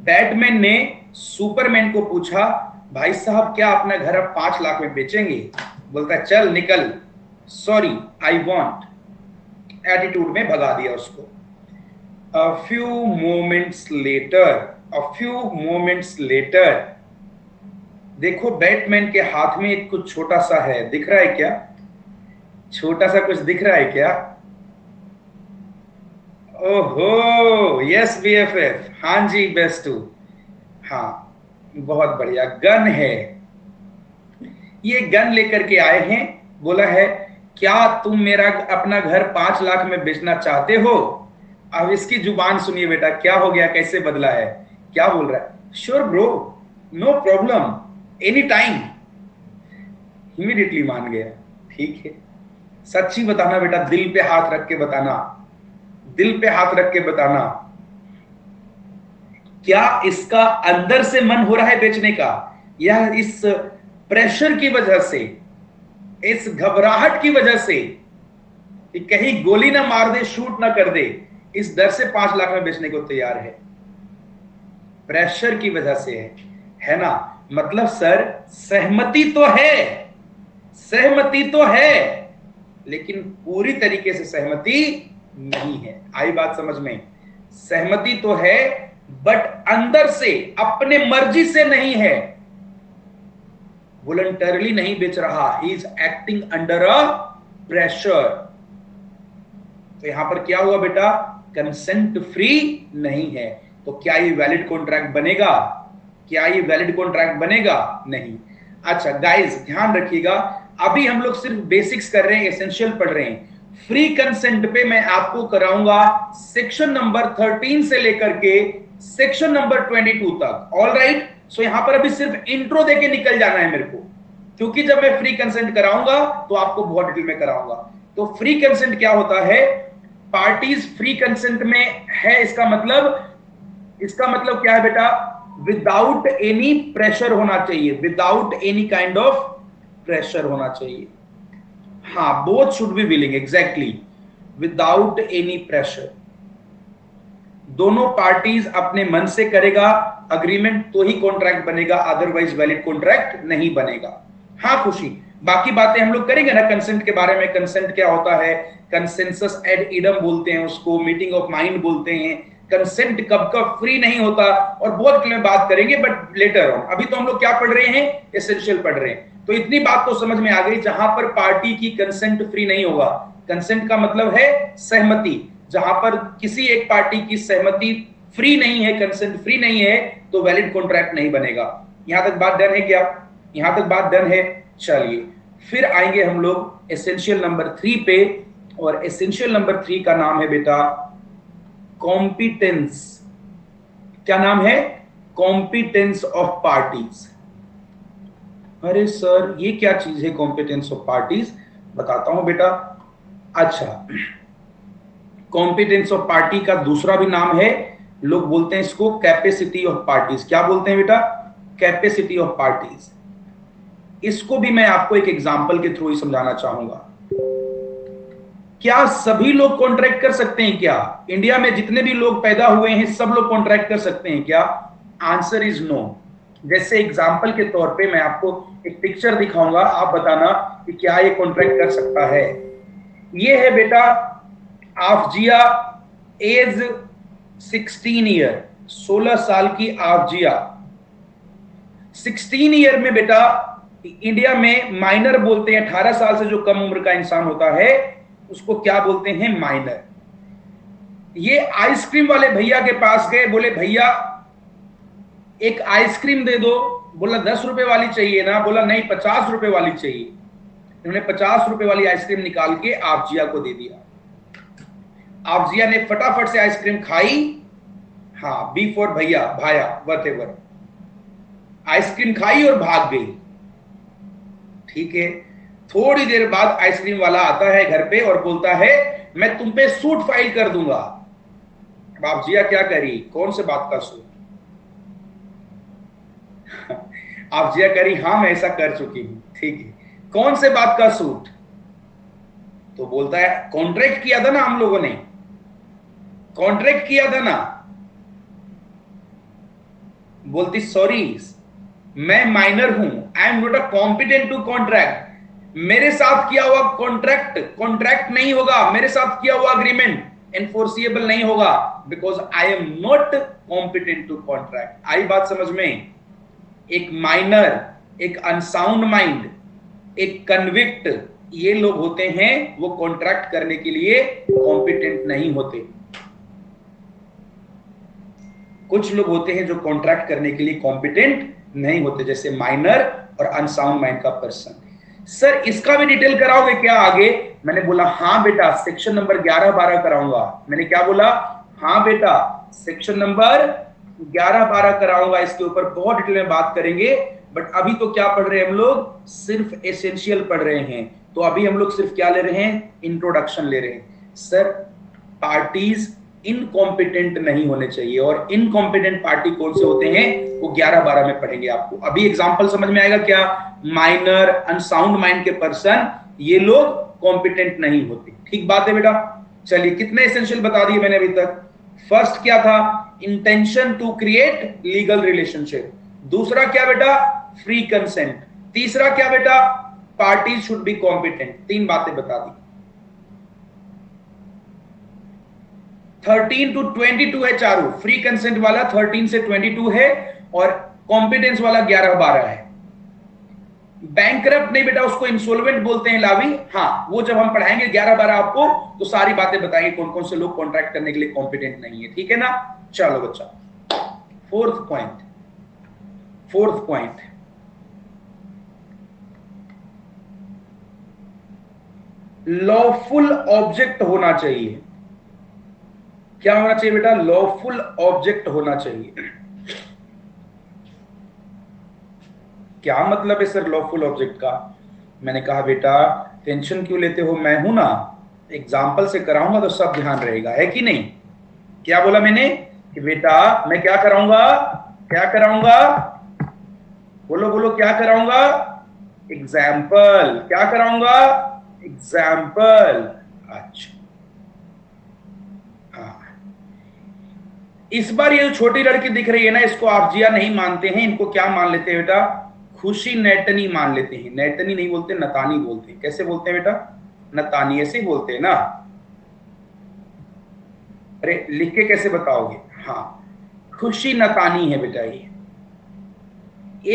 बैटमैन ने सुपरमैन को पूछा, भाई साहब क्या अपना घर अब 5 लाख में बेचेंगे? बोलता है चल निकल, सॉरी आई वॉन्ट, एटीट्यूड में भगा दिया उसको। A few moments later, देखो बैटमैन के हाथ में एक कुछ छोटा सा है, दिख रहा है क्या? छोटा सा कुछ दिख रहा है क्या? ओहो यस बीएफएफ, हाँ जी बेस्टू, हाँ बहुत बढ़िया, गन है। ये गन लेकर के आए हैं, बोला है क्या तुम मेरा अपना घर 5 लाख में बेचना चाहते हो? अब इसकी जुबान सुनिए बेटा, क्या हो गया, कैसे बदला है, क्या बोल रहा है? Sure bro, no problem, any time. Immediately मान गया, ठीक है। सच्ची बताना बेटा, दिल पे हाथ रख के बताना, दिल पे हाथ रख के बताना, क्या इसका अंदर से मन हो रहा है बेचने का, या इस प्रेशर की वजह से, इस घबराहट की वजह से कि कहीं गोली ना मार दे, शूट ना कर दे, इस डर से 5 लाख में बेचने को तैयार है? प्रेशर की वजह से है ना? मतलब सर सहमति तो है, सहमति तो है, लेकिन पूरी तरीके से सहमति नहीं है। आई बात समझ में? सहमति तो है बट अंदर से अपने मर्जी से नहीं है, वॉलंटरली नहीं बेच रहा, he is acting under a pressure. तो यहां पर क्या हुआ बेटा? कंसेंट फ्री नहीं है। तो क्या ये वैलिड कॉन्ट्रैक्ट बनेगा? क्या ये वैलिड कॉन्ट्रैक्ट बनेगा? नहीं। अच्छा गाइस ध्यान रखिएगा, अभी हम लोग सिर्फ बेसिक्स कर रहे हैं, एसेंशियल पढ़ रहे हैं। फ्री कंसेंट पे मैं आपको कराऊंगा सेक्शन नंबर 13 से लेकर के सेक्शन नंबर 22 तक। ऑल राइट, सो यहां पर अभी सिर्फ इंट्रो देके निकल जाना है मेरे को, क्योंकि जब मैं फ्री कंसेंट कराऊंगा तो आपको बहुत डिटेल में कराऊंगा। तो फ्री कंसेंट क्या होता है? पार्टीज फ्री कंसेंट में है, इसका मतलब क्या है बेटा? विदाउट एनी प्रेशर होना चाहिए, without any kind of pressure होना चाहिए। हाँ, both should be willing, exactly, without any pressure. दोनों पार्टीज अपने मन से करेगा अग्रीमेंट तो ही कॉन्ट्रैक्ट बनेगा, अदरवाइज वैलिड कॉन्ट्रैक्ट नहीं बनेगा। हाँ खुशी, बाकी बातें हम लोग करेंगे ना कंसेंट के बारे में। कंसेंट क्या होता है? कंसेंसस एड इडम बोलते हैं उसको, मीटिंग ऑफ माइंड बोलते हैं। कंसेंट कब कब फ्री नहीं होता और बहुत में बात करेंगे, बट लेटर ऑन। अभी तो हम लोग क्या पढ़ रहे हैं? एसेंशियल पढ़ रहे हैं। तो इतनी बात तो समझ में आ गई, जहां पर पार्टी की कंसेंट फ्री नहीं होगा, कंसेंट का मतलब है सहमति, जहां पर किसी एक पार्टी की सहमति फ्री नहीं है, कंसेंट फ्री नहीं है, तो वैलिड कॉन्ट्रैक्ट नहीं बनेगा। यहां तक बात डन है क्या? यहां तक बात डन है। चलिए फिर आएंगे हम लोग एसेंशियल नंबर 3 पे, और एसेंशियल नंबर 3 का नाम है बेटा कॉम्पिटेंस। क्या नाम है? Competence of parties. अरे सर ये क्या चीज है कॉम्पिटेंस ऑफ पार्टीज? बताता हूं बेटा। अच्छा, कॉम्पिटेंस ऑफ पार्टी का दूसरा भी नाम है, लोग बोलते हैं इसको कैपेसिटी ऑफ पार्टीज। क्या बोलते हैं बेटा? Capacity of parties. इसको भी मैं आपको एक एग्जांपल के थ्रू ही समझाना चाहूंगा। क्या सभी लोग कॉन्ट्रैक्ट कर सकते हैं? क्या इंडिया में जितने भी लोग पैदा हुए हैं सब लोग कॉन्ट्रैक्ट कर सकते हैं क्या? Answer is no. जैसे एग्जांपल के तौर पे मैं आपको एक पिक्चर दिखाऊंगा, आप बताना कि क्या ये कॉन्ट्रैक्ट कर सकता है। ये है बेटा आफजिया, एज 16 ईयर, 16 साल की आफजिया। 16 ईयर में बेटा इंडिया में माइनर बोलते हैं, 18 साल से जो कम उम्र का इंसान होता है उसको क्या बोलते हैं? माइनर। ये आइसक्रीम वाले भैया के पास गए, बोले भैया एक आइसक्रीम दे दो। बोला 10 रुपए वाली चाहिए ना? बोला नहीं 50 रुपए वाली चाहिए। इन्होंने 50 रुपए वाली आइसक्रीम निकाल के आपजिया को दे दिया। आपजिया ने फटाफट से आइसक्रीम खाई, हाँ बी फॉर भैया, भाया, वटेवर, आइसक्रीम खाई और भाग गई। ठीक है, थोड़ी देर बाद आइसक्रीम वाला आता है घर पे और बोलता है मैं तुम पे सूट फाइल कर दूंगा। अब आपजिया क्या करी, कौन से बात का सूट? आपजिया करी हाँ मैं ऐसा कर चुकी हूं। ठीक है, कौन से बात का सूट? तो बोलता है कॉन्ट्रैक्ट किया था ना हम लोगों ने, कॉन्ट्रैक्ट किया था ना। बोलती सॉरी मैं माइनर हूं, I am not a competent to contract. मेरे साथ किया हुआ कॉन्ट्रैक्ट नहीं होगा, मेरे साथ किया हुआ अग्रीमेंट एनफोर्सिएबल नहीं होगा, because I am not competent to contract. आई बात समझ में? एक माइनर, एक अनसाउंड माइंड, एक कन्विक्ट, ये लोग होते हैं वो कॉन्ट्रैक्ट करने के लिए कॉम्पिटेंट नहीं होते। कुछ लोग होते हैं जो कॉन्ट्रैक्ट करने के लिए कॉम्पिटेंट नहीं होते, जैसे माइनर और अनसाउंड माइंड का पर्सन। सर इसका भी डिटेल कराओगे क्या आगे? मैंने बोला हाँ बेटा, सेक्शन नंबर 11-12 कराऊंगा। मैंने क्या बोला? हाँ बेटा सेक्शन नंबर 11-12 कराऊंगा, इसके ऊपर बहुत डिटेल में बात करेंगे। बट अभी तो क्या पढ़ रहे हैं हम लोग? सिर्फ एसेंशियल पढ़ रहे हैं। तो अभी हम लोग सिर्फ क्या ले रहे हैं? इंट्रोडक्शन ले रहे हैं। सर पार्टीज इनकॉम्पिटेंट नहीं होने चाहिए, और इनकॉम्पिटेंट पार्टी कौन से होते हैं वो 11-12 में पढ़ेंगे आपको। अभी एग्जांपल समझ में आएगा क्या? माइनर, अनसाउंड माइंड के पर्सन, ये लोग कॉम्पिटेंट नहीं होते। ठीक बात है बेटा? चलिए कितने एसेंशियल बता दिए मैंने अभी तक। फर्स्ट क्या था? Intention to create legal relationship. दूसरा क्या बेटा? Free consent. तीसरा क्या बेटा? Party should be competent. 3 बातें बता दी। 13 to 22 है चारों। फ्री कंसेंट वाला 13 से 22 है और कॉम्पिटेंस वाला 11-12 है। बैंकरप्ट नहीं बेटा, उसको इंसॉल्वेंट बोलते हैं लावी। हाँ वो जब हम पढ़ाएंगे 11-12 आपको तो सारी बातें बताएंगे कौन कौन से लोग कॉन्ट्रैक्ट करने के लिए कॉम्पिटेंट नहीं है। ठीक है ना? चलो बच्चा, फोर्थ पॉइंट, लॉफुल ऑब्जेक्ट होना चाहिए। क्या होना चाहिए बेटा? लॉफुल ऑब्जेक्ट होना चाहिए। क्या मतलब है सर लॉफुल ऑब्जेक्ट का? मैंने कहा बेटा टेंशन क्यों लेते हो, मैं हूं ना, एग्जाम्पल से कराऊंगा तो सब ध्यान रहेगा, है कि नहीं? क्या बोला मैंने कि बेटा मैं क्या कराऊंगा? बोलो बोलो, क्या कराऊंगा? एग्जाम्पल। क्या कराऊंगा? एग्जाम्पल। अच्छा इस बार ये जो छोटी लड़की दिख रही है ना, इसको आप जिया नहीं मानते हैं, इनको क्या मान लेते हैं बेटा? खुशी नैतनी मान लेते हैं। नैतनी नहीं बोलते, नतानी बोलते हैं। कैसे बोलते हैं बेटा? नतानी, ऐसे ही बोलते हैं ना। अरे लिख के कैसे बताओगे? हाँ खुशी नतानी है बेटा। ये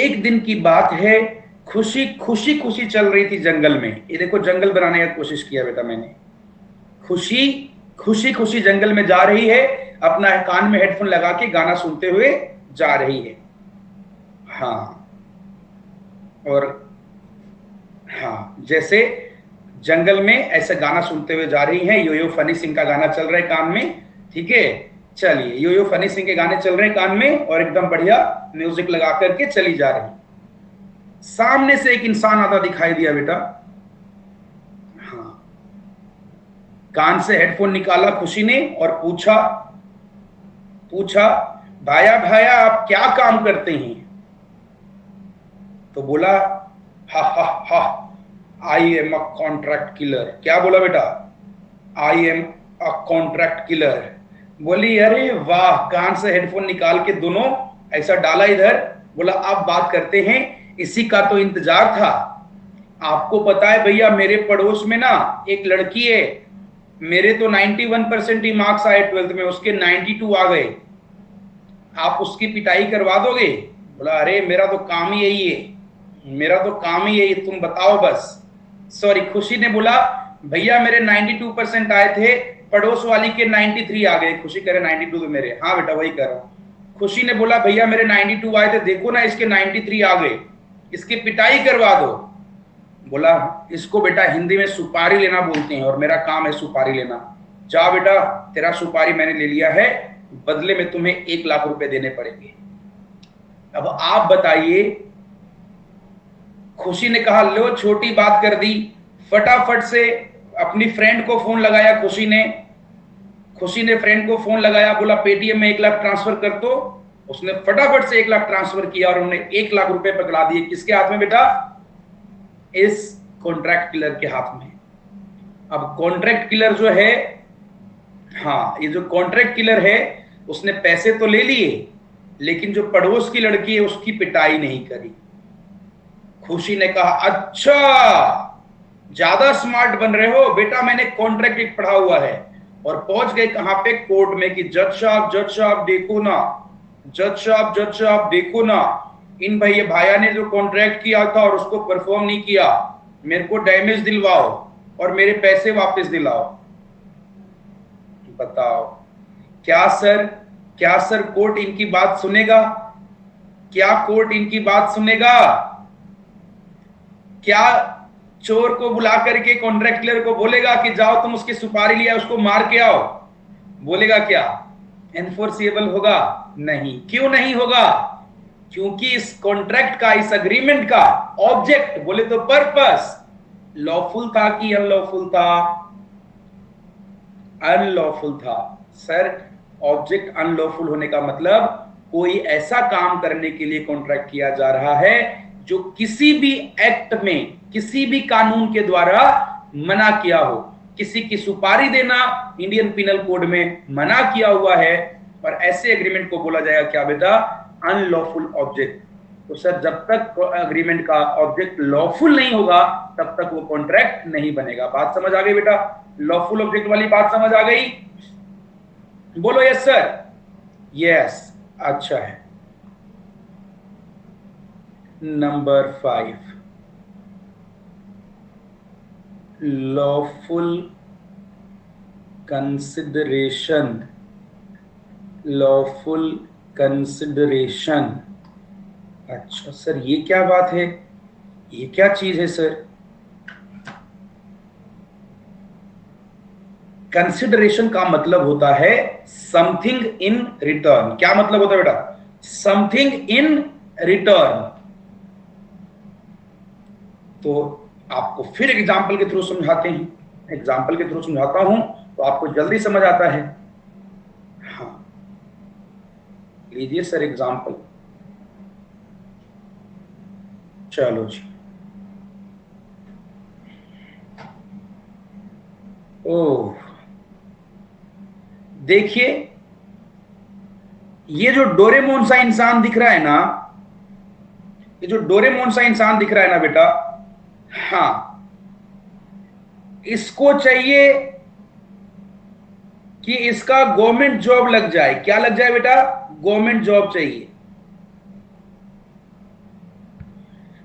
एक दिन की बात है, खुशी खुशी खुशी चल रही थी जंगल में। ये देखो जंगल बनाने का कोशिश किया बेटा मैंने। खुशी खुशी खुशी जंगल में जा रही है, अपना कान में हेडफोन लगा के गाना सुनते हुए जा रही है। हाँ और हाँ जैसे जंगल में ऐसे गाना सुनते हुए जा रही है। यो यो फनी सिंह का गाना चल रहा है कान में। ठीक है, चलिए यो यो फनी सिंह के गाने चल रहे हैं कान में और एकदम बढ़िया म्यूजिक लगा करके चली जा रही। सामने से एक इंसान आता दिखाई दिया बेटा। हाँ कान से हेडफोन निकाला खुशी ने और पूछा भाया भाया आप क्या काम करते हैं? तो बोला हा हा हा I am a contract killer. क्या बोला बेटा? I am a contract killer. बोली अरे वाह, कान से हेडफोन निकाल के दोनों ऐसा डाला इधर। बोला अब बात करते हैं, इसी का तो इंतजार था। आपको पता है भैया मेरे पड़ोस में ना एक लड़की है, मेरे तो 91% ही मार्क्स आए 12th में, उसके 92 आ गए। आप उसकी पिटाई करवा दोगे? बोला अरे मेरा तो काम ही यही है, तुम बताओ बस। सॉरी खुशी ने बोला भैया मेरे 92% आए थे, पड़ोस वाली के 93 आ गए, खुशी करे 92 तो मेरे, हाँ बेटा वही कर रहा हूं। खुशी ने बोला भैया मेरे 92 आए थे, देखो ना इसके 93 आ गए, इसकी पिटाई करवा दो। बोला इसको बेटा हिंदी में सुपारी लेना बोलते हैं और मेरा काम है सुपारी लेना। जा बेटा तेरा सुपारी मैंने ले लिया है, बदले में तुम्हें 1 लाख रुपए देने पड़ेंगे। अब आप बताइए, खुशी ने कहा लो छोटी बात कर दी, फटाफट से अपनी फ्रेंड को फोन लगाया। खुशी ने फ्रेंड को फोन लगाया, बोला पेटीएम में 1 लाख ट्रांसफर कर दो। उसने फटाफट से 1 लाख ट्रांसफर किया और उन्होंने 1 लाख रुपए पकड़ा दिए। किसके हाथ में बेटा? इस कॉन्ट्रैक्ट किलर के हाथ में। अब कॉन्ट्रैक्ट किलर जो है, हाँ ये जो कॉन्ट्रैक्ट किलर है उसने पैसे तो ले लिए, लेकिन जो पड़ोस की लड़की है उसकी पिटाई नहीं करी। खुशी ने कहा अच्छा ज्यादा स्मार्ट बन रहे हो बेटा, मैंने कॉन्ट्रैक्ट पढ़ा हुआ है। और पहुंच गए कहां पे? कोर्ट में कि जज साहब देखो ना, जज साहब देखो ना, इन भैया भाया ने जो कॉन्ट्रैक्ट किया था और उसको परफॉर्म नहीं किया, मेरे को डैमेज दिलवाओ और मेरे पैसे वापस दिलाओ। बताओ क्या सर कोर्ट इनकी बात सुनेगा? क्या कोर्ट इनकी बात सुनेगा? क्या चोर को बुला करके कॉन्ट्रैक्ट क्लियर को बोलेगा कि जाओ तुम उसकी सुपारी लिया उसको मार के आओ? बोलेगा क्या? एनफोर्सेबल होगा? नहीं। क्यों नहीं होगा? क्योंकि इस कॉन्ट्रैक्ट का, इस अग्रीमेंट का ऑब्जेक्ट बोले तो पर्पस लॉफुल था कि अनलॉफुल था? अनलॉफुल था। सर ऑब्जेक्ट अनलॉफुल होने का मतलब कोई ऐसा काम करने के लिए कॉन्ट्रैक्ट किया जा रहा है जो किसी भी एक्ट में, किसी भी कानून के द्वारा मना किया हो। किसी की सुपारी देना इंडियन पिनल कोड में मना किया हुआ है, और ऐसे एग्रीमेंट को बोला जाएगा क्या बेटा? Unlawful object. तो सर जब तक अग्रीमेंट का ऑब्जेक्ट लॉफुल नहीं होगा तब तक वो कॉन्ट्रैक्ट नहीं बनेगा। बात समझ आ गई बेटा? लॉफुल ऑब्जेक्ट वाली बात समझ आ गई? बोलो यस सर। यस, अच्छा है। Number 5, lawful consideration. Lawful consideration, अच्छा सर ये क्या बात है, ये क्या चीज है सर? कंसिडरेशन का मतलब होता है समथिंग इन रिटर्न। क्या मतलब होता है बेटा? Something in return. तो आपको फिर एग्जाम्पल के थ्रू समझाते हैं, एग्जाम्पल के थ्रू समझाता हूं तो आपको जल्दी समझ आता है। हाँ लीजिए सर एग्जाम्पल। चलो जी, ओह देखिए ये जो डोरेमोन सा इंसान दिख रहा है ना, ये जो डोरेमोन सा इंसान दिख रहा है ना बेटा, हाँ इसको चाहिए कि इसका गवर्नमेंट जॉब लग जाए। क्या लग जाए बेटा? गवर्नमेंट जॉब चाहिए।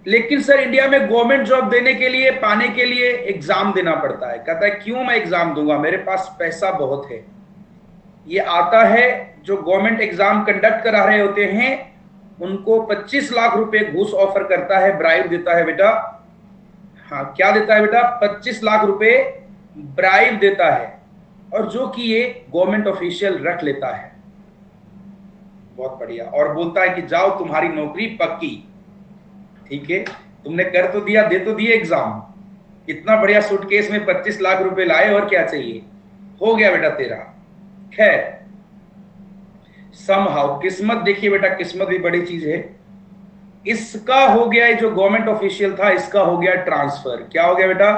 लेकिन सर इंडिया में गवर्नमेंट जॉब देने के लिए, पाने के लिए एग्जाम देना पड़ता है। कहता है क्यों मैं एग्जाम दूंगा, मेरे पास पैसा बहुत है। ये आता है जो गवर्नमेंट एग्जाम कंडक्ट करा रहे होते हैं उनको 25 लाख रुपए घूस ऑफर करता है, ब्राइब देता है बेटा। हाँ क्या देता है बेटा? 25 लाख रुपए ब्राइब देता है, और जो कि ये गवर्नमेंट ऑफिशियल रख लेता है। बहुत बढ़िया। और बोलता है कि जाओ तुम्हारी नौकरी पक्की। ठीक है, तुमने कर तो दिया, दे तो दिए एग्जाम, इतना बढ़िया सूटकेस में 25 लाख रुपए लाए, और क्या चाहिए? हो गया बेटा तेरा। खैर समहाउ किस्मत, देखिए बेटा किस्मत भी बड़ी चीज है। इसका हो गया, जो गवर्नमेंट ऑफिशियल था इसका हो गया ट्रांसफर। क्या हो गया बेटा?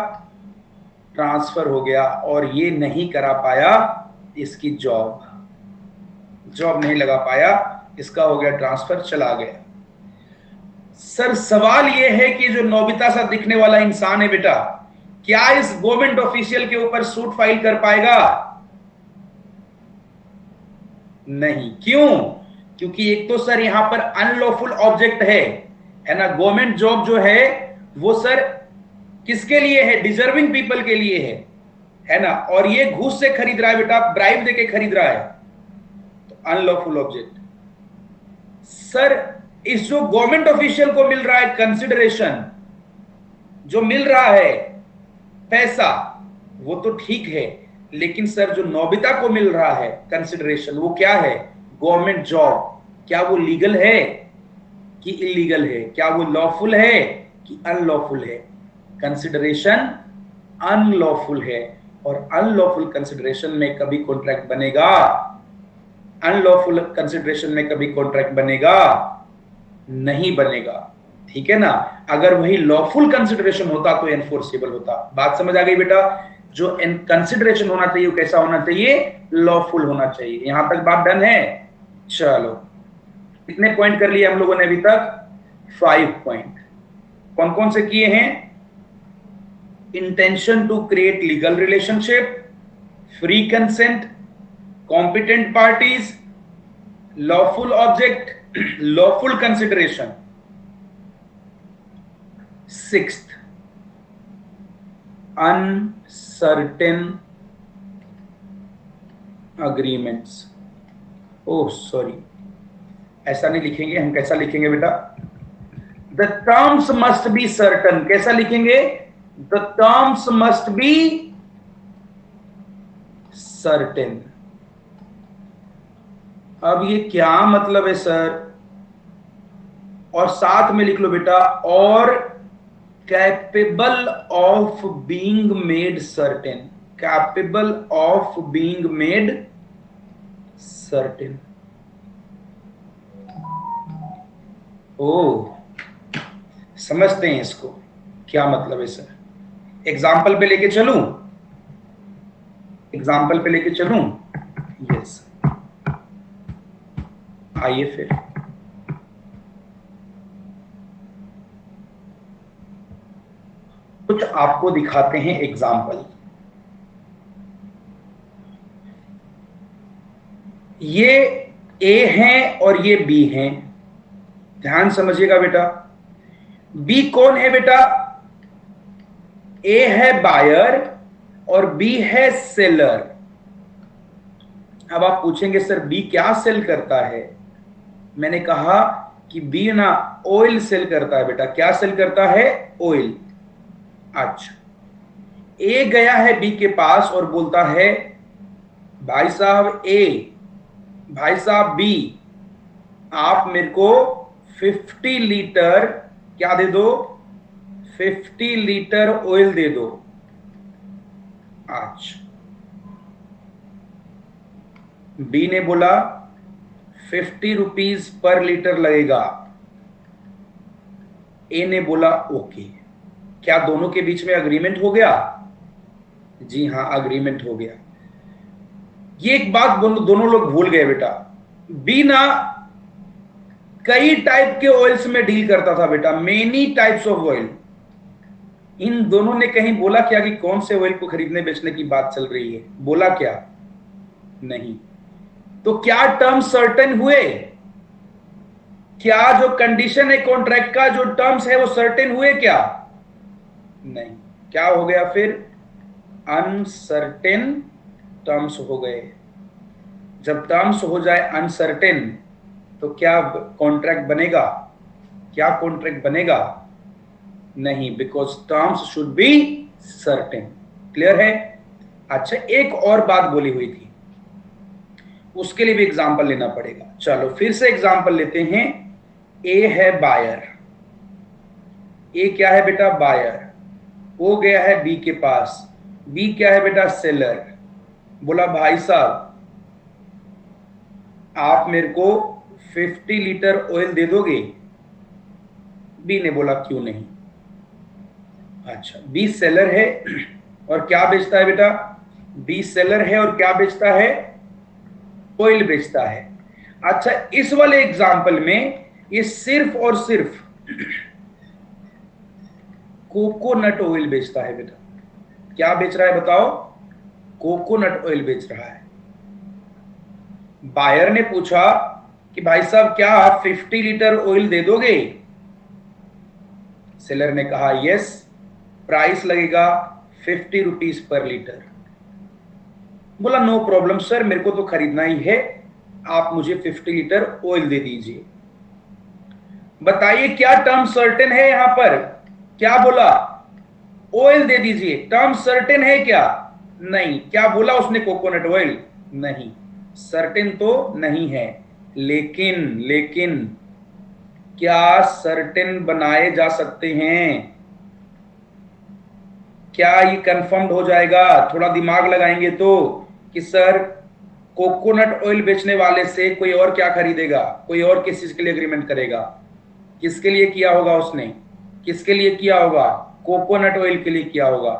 ट्रांसफर हो गया, और ये नहीं करा पाया इसकी जॉब नहीं लगा पाया, इसका हो गया ट्रांसफर, चला गया। सर सवाल यह है कि जो नोबिता सा दिखने वाला इंसान है बेटा, क्या इस गवर्नमेंट ऑफिशियल के ऊपर सूट फाइल कर पाएगा? नहीं। क्यों? क्योंकि एक तो सर यहां पर अनलॉफुल ऑब्जेक्ट है ना। गवर्नमेंट जॉब जो है वो सर किसके लिए है? डिजर्विंग पीपल के लिए है है ना, और ये घूस से खरीद रहा है बेटा, ब्राइब देके खरीद रहा है, तो अनलॉफुल ऑब्जेक्ट। सर इस जो गवर्नमेंट ऑफिशियल को मिल रहा है कंसिडरेशन, जो मिल रहा है पैसा, वो तो ठीक है, लेकिन सर जो नोबिता को मिल रहा है कंसिडरेशन, वो क्या है? Government job. क्या वो लीगल है कि इलीगल है? क्या वो लॉफुल है कि अनलॉफुल है? कंसिडरेशन अनलॉफुल है, और अनलॉफुल कंसिडरेशन में कभी कॉन्ट्रैक्ट बनेगा? अनलॉफुल कंसिडरेशन में कभी कॉन्ट्रैक्ट बनेगा? नहीं बनेगा, ठीक है ना। अगर वही लॉफुल कंसिडरेशन होता तो एनफोर्सेबल होता। बात समझ आ गई बेटा? जो कंसिडरेशन होना चाहिए वो कैसा होना चाहिए? लॉफुल होना चाहिए। यहां तक बात डन है? चलो, कितने पॉइंट कर लिए हम लोगों ने अभी तक? 5 पॉइंट। कौन कौन से किए हैं? Intention to create legal relationship, free consent, competent parties, lawful object, lawful consideration. 6th, uncertain agreements. Oh sorry, ऐसा नहीं लिखेंगे हम। कैसा लिखेंगे बेटा? The terms must be certain. कैसा लिखेंगे? The terms must be certain. अब ये क्या मतलब है सर? और साथ में लिख लो बेटा, और capable of being made certain. Capable of being made certain. ओ, समझते हैं इसको क्या मतलब है सर? एग्जाम्पल पे लेके चलूं? एग्जाम्पल पे लेके चलूं? यस, आइए फिर। कुछ आपको दिखाते हैं एग्जाम्पल। ये ए है और ये बी है। ध्यान समझिएगा बेटा। बी कौन है बेटा? ए है बायर और बी है सेलर। अब आप पूछेंगे सर बी क्या सेल करता है? मैंने कहा कि बी ना ऑयल सेल करता है बेटा। क्या सेल करता है? ऑयल। अच्छा, ए गया है बी के पास और बोलता है भाई साहब ए, भाई साहब बी, आप मेरे को 50 लीटर क्या दे दो? 50 लीटर ऑयल दे दो। अच्छा, बी ने बोला 50 रुपीज पर लीटर लगेगा। ए ने बोला ओके। क्या दोनों के बीच में अग्रीमेंट हो गया? जी हां, अग्रीमेंट हो गया। ये एक बात दोनों लोग भूल गए बेटा। बी ना कई टाइप के ऑयल्स में डील करता था बेटा, मेनी टाइप्स ऑफ ऑयल। इन दोनों ने कहीं बोला क्या कि कौन से ऑयल को खरीदने बेचने की बात चल रही है? बोला क्या? नहीं। तो क्या टर्म सर्टेन हुए? क्या जो कंडीशन है कॉन्ट्रैक्ट का, जो टर्म्स है वो सर्टेन हुए क्या? नहीं। क्या हो गया फिर? अनसर्टेन टर्म्स हो गए। जब टर्म्स हो जाए अनसर्टेन तो क्या कॉन्ट्रैक्ट बनेगा? क्या कॉन्ट्रैक्ट बनेगा? नहीं, because terms should be certain. Clear है? अच्छा, एक और बात बोली हुई थी, उसके लिए भी एग्जांपल लेना पड़ेगा। चलो फिर से एग्जांपल लेते हैं। ए है बायर। ए क्या है बेटा? बायर। वो गया है बी के पास। बी क्या है बेटा? सेलर। बोला भाई साहब आप मेरे को 50 लीटर ऑयल दे दोगे? बी ने बोला क्यों नहीं। अच्छा, बी सेलर है और क्या बेचता है बेटा? बी सेलर है और क्या बेचता है? ऑयल बेचता है। अच्छा, इस वाले एग्जाम्पल में ये सिर्फ और सिर्फ कोकोनट ऑयल बेचता है बेटा। क्या बेच रहा है बताओ? कोकोनट ऑयल बेच रहा है। बायर ने पूछा कि भाई साहब क्या आप 50 लीटर ऑयल दे दोगे? सेलर ने कहा यस, प्राइस लगेगा 50 रुपीज पर लीटर। बोला नो प्रॉब्लम सर, मेरे को तो खरीदना ही है, आप मुझे 50 लीटर ऑयल दे दीजिए। बताइए क्या टर्म सर्टेन है यहां पर? क्या बोला? ऑयल दे दीजिए। टर्म सर्टेन है क्या? नहीं। क्या बोला उसने? Coconut oil? नहीं, सर्टेन तो नहीं है। लेकिन क्या सर्टेन बनाए जा सकते हैं? क्या ये कंफर्म्ड हो जाएगा? थोड़ा दिमाग लगाएंगे तो, कि सर कोकोनट ऑयल बेचने वाले से कोई और क्या खरीदेगा, कोई और किस चीज के लिए एग्रीमेंट करेगा? किसके लिए किया होगा उसने? किसके लिए किया होगा? कोकोनट ऑयल के लिए किया होगा।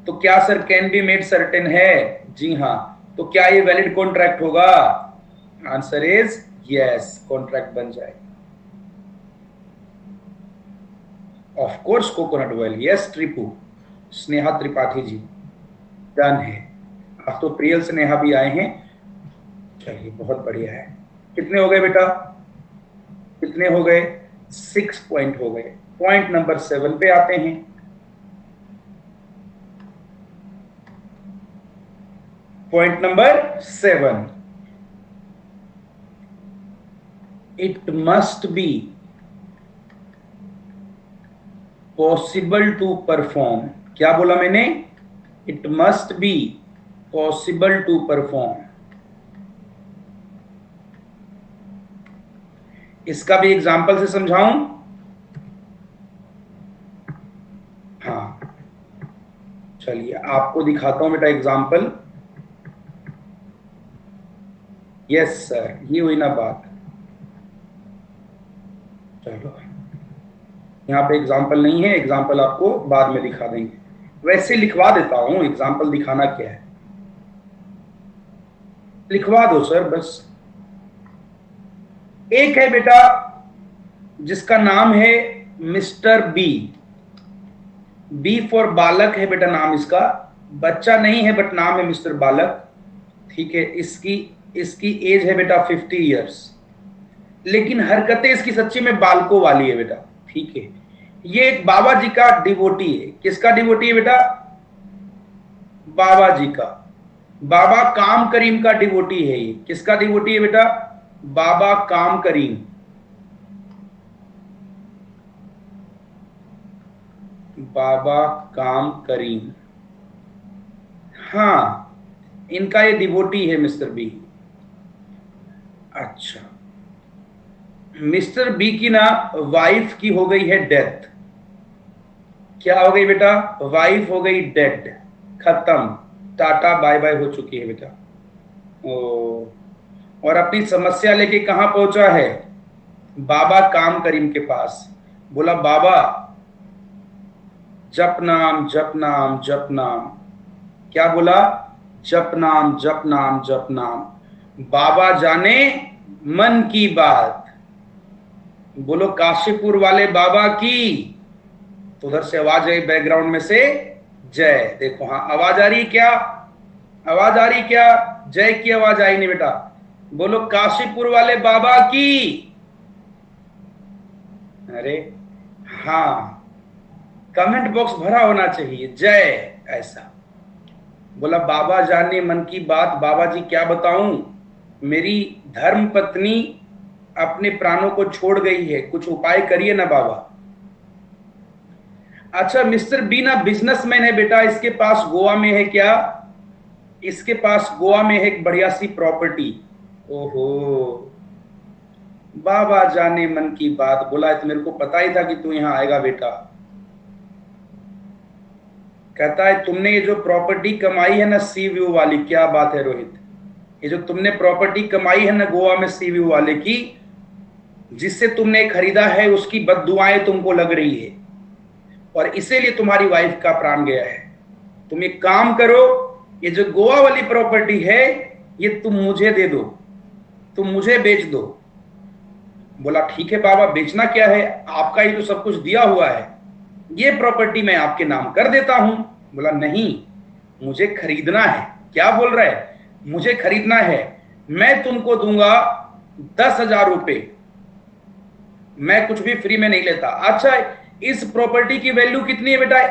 तो क्या sir can be made certain है? जी हाँ। तो क्या ये वैलिड कॉन्ट्रैक्ट होगा? आंसर इज यस, कॉन्ट्रैक्ट बन जाएगा। Of course coconut oil, yes Tripu, Sneha Tripathi ji, done है। अब तो प्रियल स्नेहा भी आए हैं, चलिए बहुत बढ़िया है। कितने हो गए बेटा? कितने हो गए? 6 पॉइंट हो गए। पॉइंट नंबर 7 पे आते हैं। Point number 7, it must be possible to perform. क्या बोला मैंने? It must be possible to perform. इसका भी एग्जाम्पल से समझाऊं? हाँ, चलिए आपको दिखाता हूं बेटा एग्जाम्पल। यस सर, ये हुई ना बात। चलो, यहाँ पे एग्जाम्पल नहीं है, एग्जाम्पल आपको बाद में दिखा देंगे। वैसे लिखवा देता हूं, एग्जाम्पल दिखाना क्या है, लिखवा दो सर बस। एक है बेटा जिसका नाम है मिस्टर बी। बी फॉर बालक है बेटा नाम इसका, बच्चा नहीं है बट नाम है मिस्टर बालक। ठीक है, इसकी एज है बेटा 50 इयर्स, लेकिन हरकतें इसकी सच्ची में बालकों वाली है बेटा। ठीक है, ये एक बाबा जी का डिवोटी है। किसका डिवोटी है बेटा? बाबा जी का। बाबा काम करीम का डिवोटी है ये। किसका डिवोटी है बेटा? बाबा काम करीम। बाबा काम करीम, हाँ, इनका ये डिवोटी है मिस्टर बी। अच्छा, मिस्टर बी की ना वाइफ की हो गई है डेथ। क्या हो गई बेटा? वाइफ हो गई डेड, खत्म, टाटा बाय बाय हो चुकी है बेटा। ओ, और अपनी समस्या लेके कहां पहुंचा है? बाबा काम करीम के पास। बोला बाबा जप नाम जप नाम जप नाम। क्या बोला? जप नाम जप नाम जप नाम, बाबा जाने मन की बात। बोलो काशीपुर वाले बाबा की। तो उधर से आवाज आई बैकग्राउंड में से, जय। देखो, हाँ आवाज आ रही क्या? आवाज आ रही क्या? जय की आवाज आई नहीं बेटा। बोलो काशीपुर वाले बाबा की। अरे हाँ, कमेंट बॉक्स भरा होना चाहिए, जय ऐसा। बोला बाबा जाने मन की बात। बाबा जी क्या बताऊं, मेरी धर्म पत्नी अपने प्राणों को छोड़ गई है, कुछ उपाय करिए ना बाबा। अच्छा, मिस्टर बी ना बिजनेसमैन है बेटा, इसके पास गोवा में है क्या? इसके पास गोवा में है एक बढ़िया सी प्रॉपर्टी। ओहो, बाबा जाने मन की बात। बोला तो मेरे को पता ही था कि तू यहां आएगा बेटा। कहता है तुमने ये जो प्रॉपर्टी कमाई है ना सी व्यू वाली, क्या बात है रोहित, ये जो तुमने प्रॉपर्टी कमाई है ना गोवा में सी व्यू वाले की, जिससे तुमने खरीदा है उसकी बद्दुआएं तुमको लग रही है, और इसीलिए तुम्हारी वाइफ का प्राण गया है। तुम एक काम करो, ये जो गोवा वाली प्रॉपर्टी है ये तुम मुझे दे दो, तुम मुझे बेच दो। बोला ठीक है बाबा, बेचना क्या है, आपका ही तो सब कुछ दिया हुआ है, ये प्रॉपर्टी मैं आपके नाम कर देता हूं। बोला नहीं, मुझे खरीदना है। क्या बोल रहा है? मुझे खरीदना है। मैं तुमको दूंगा 10,000 रुपए, मैं कुछ भी फ्री में नहीं लेता। अच्छा, इस प्रॉपर्टी की वैल्यू कितनी है बेटा?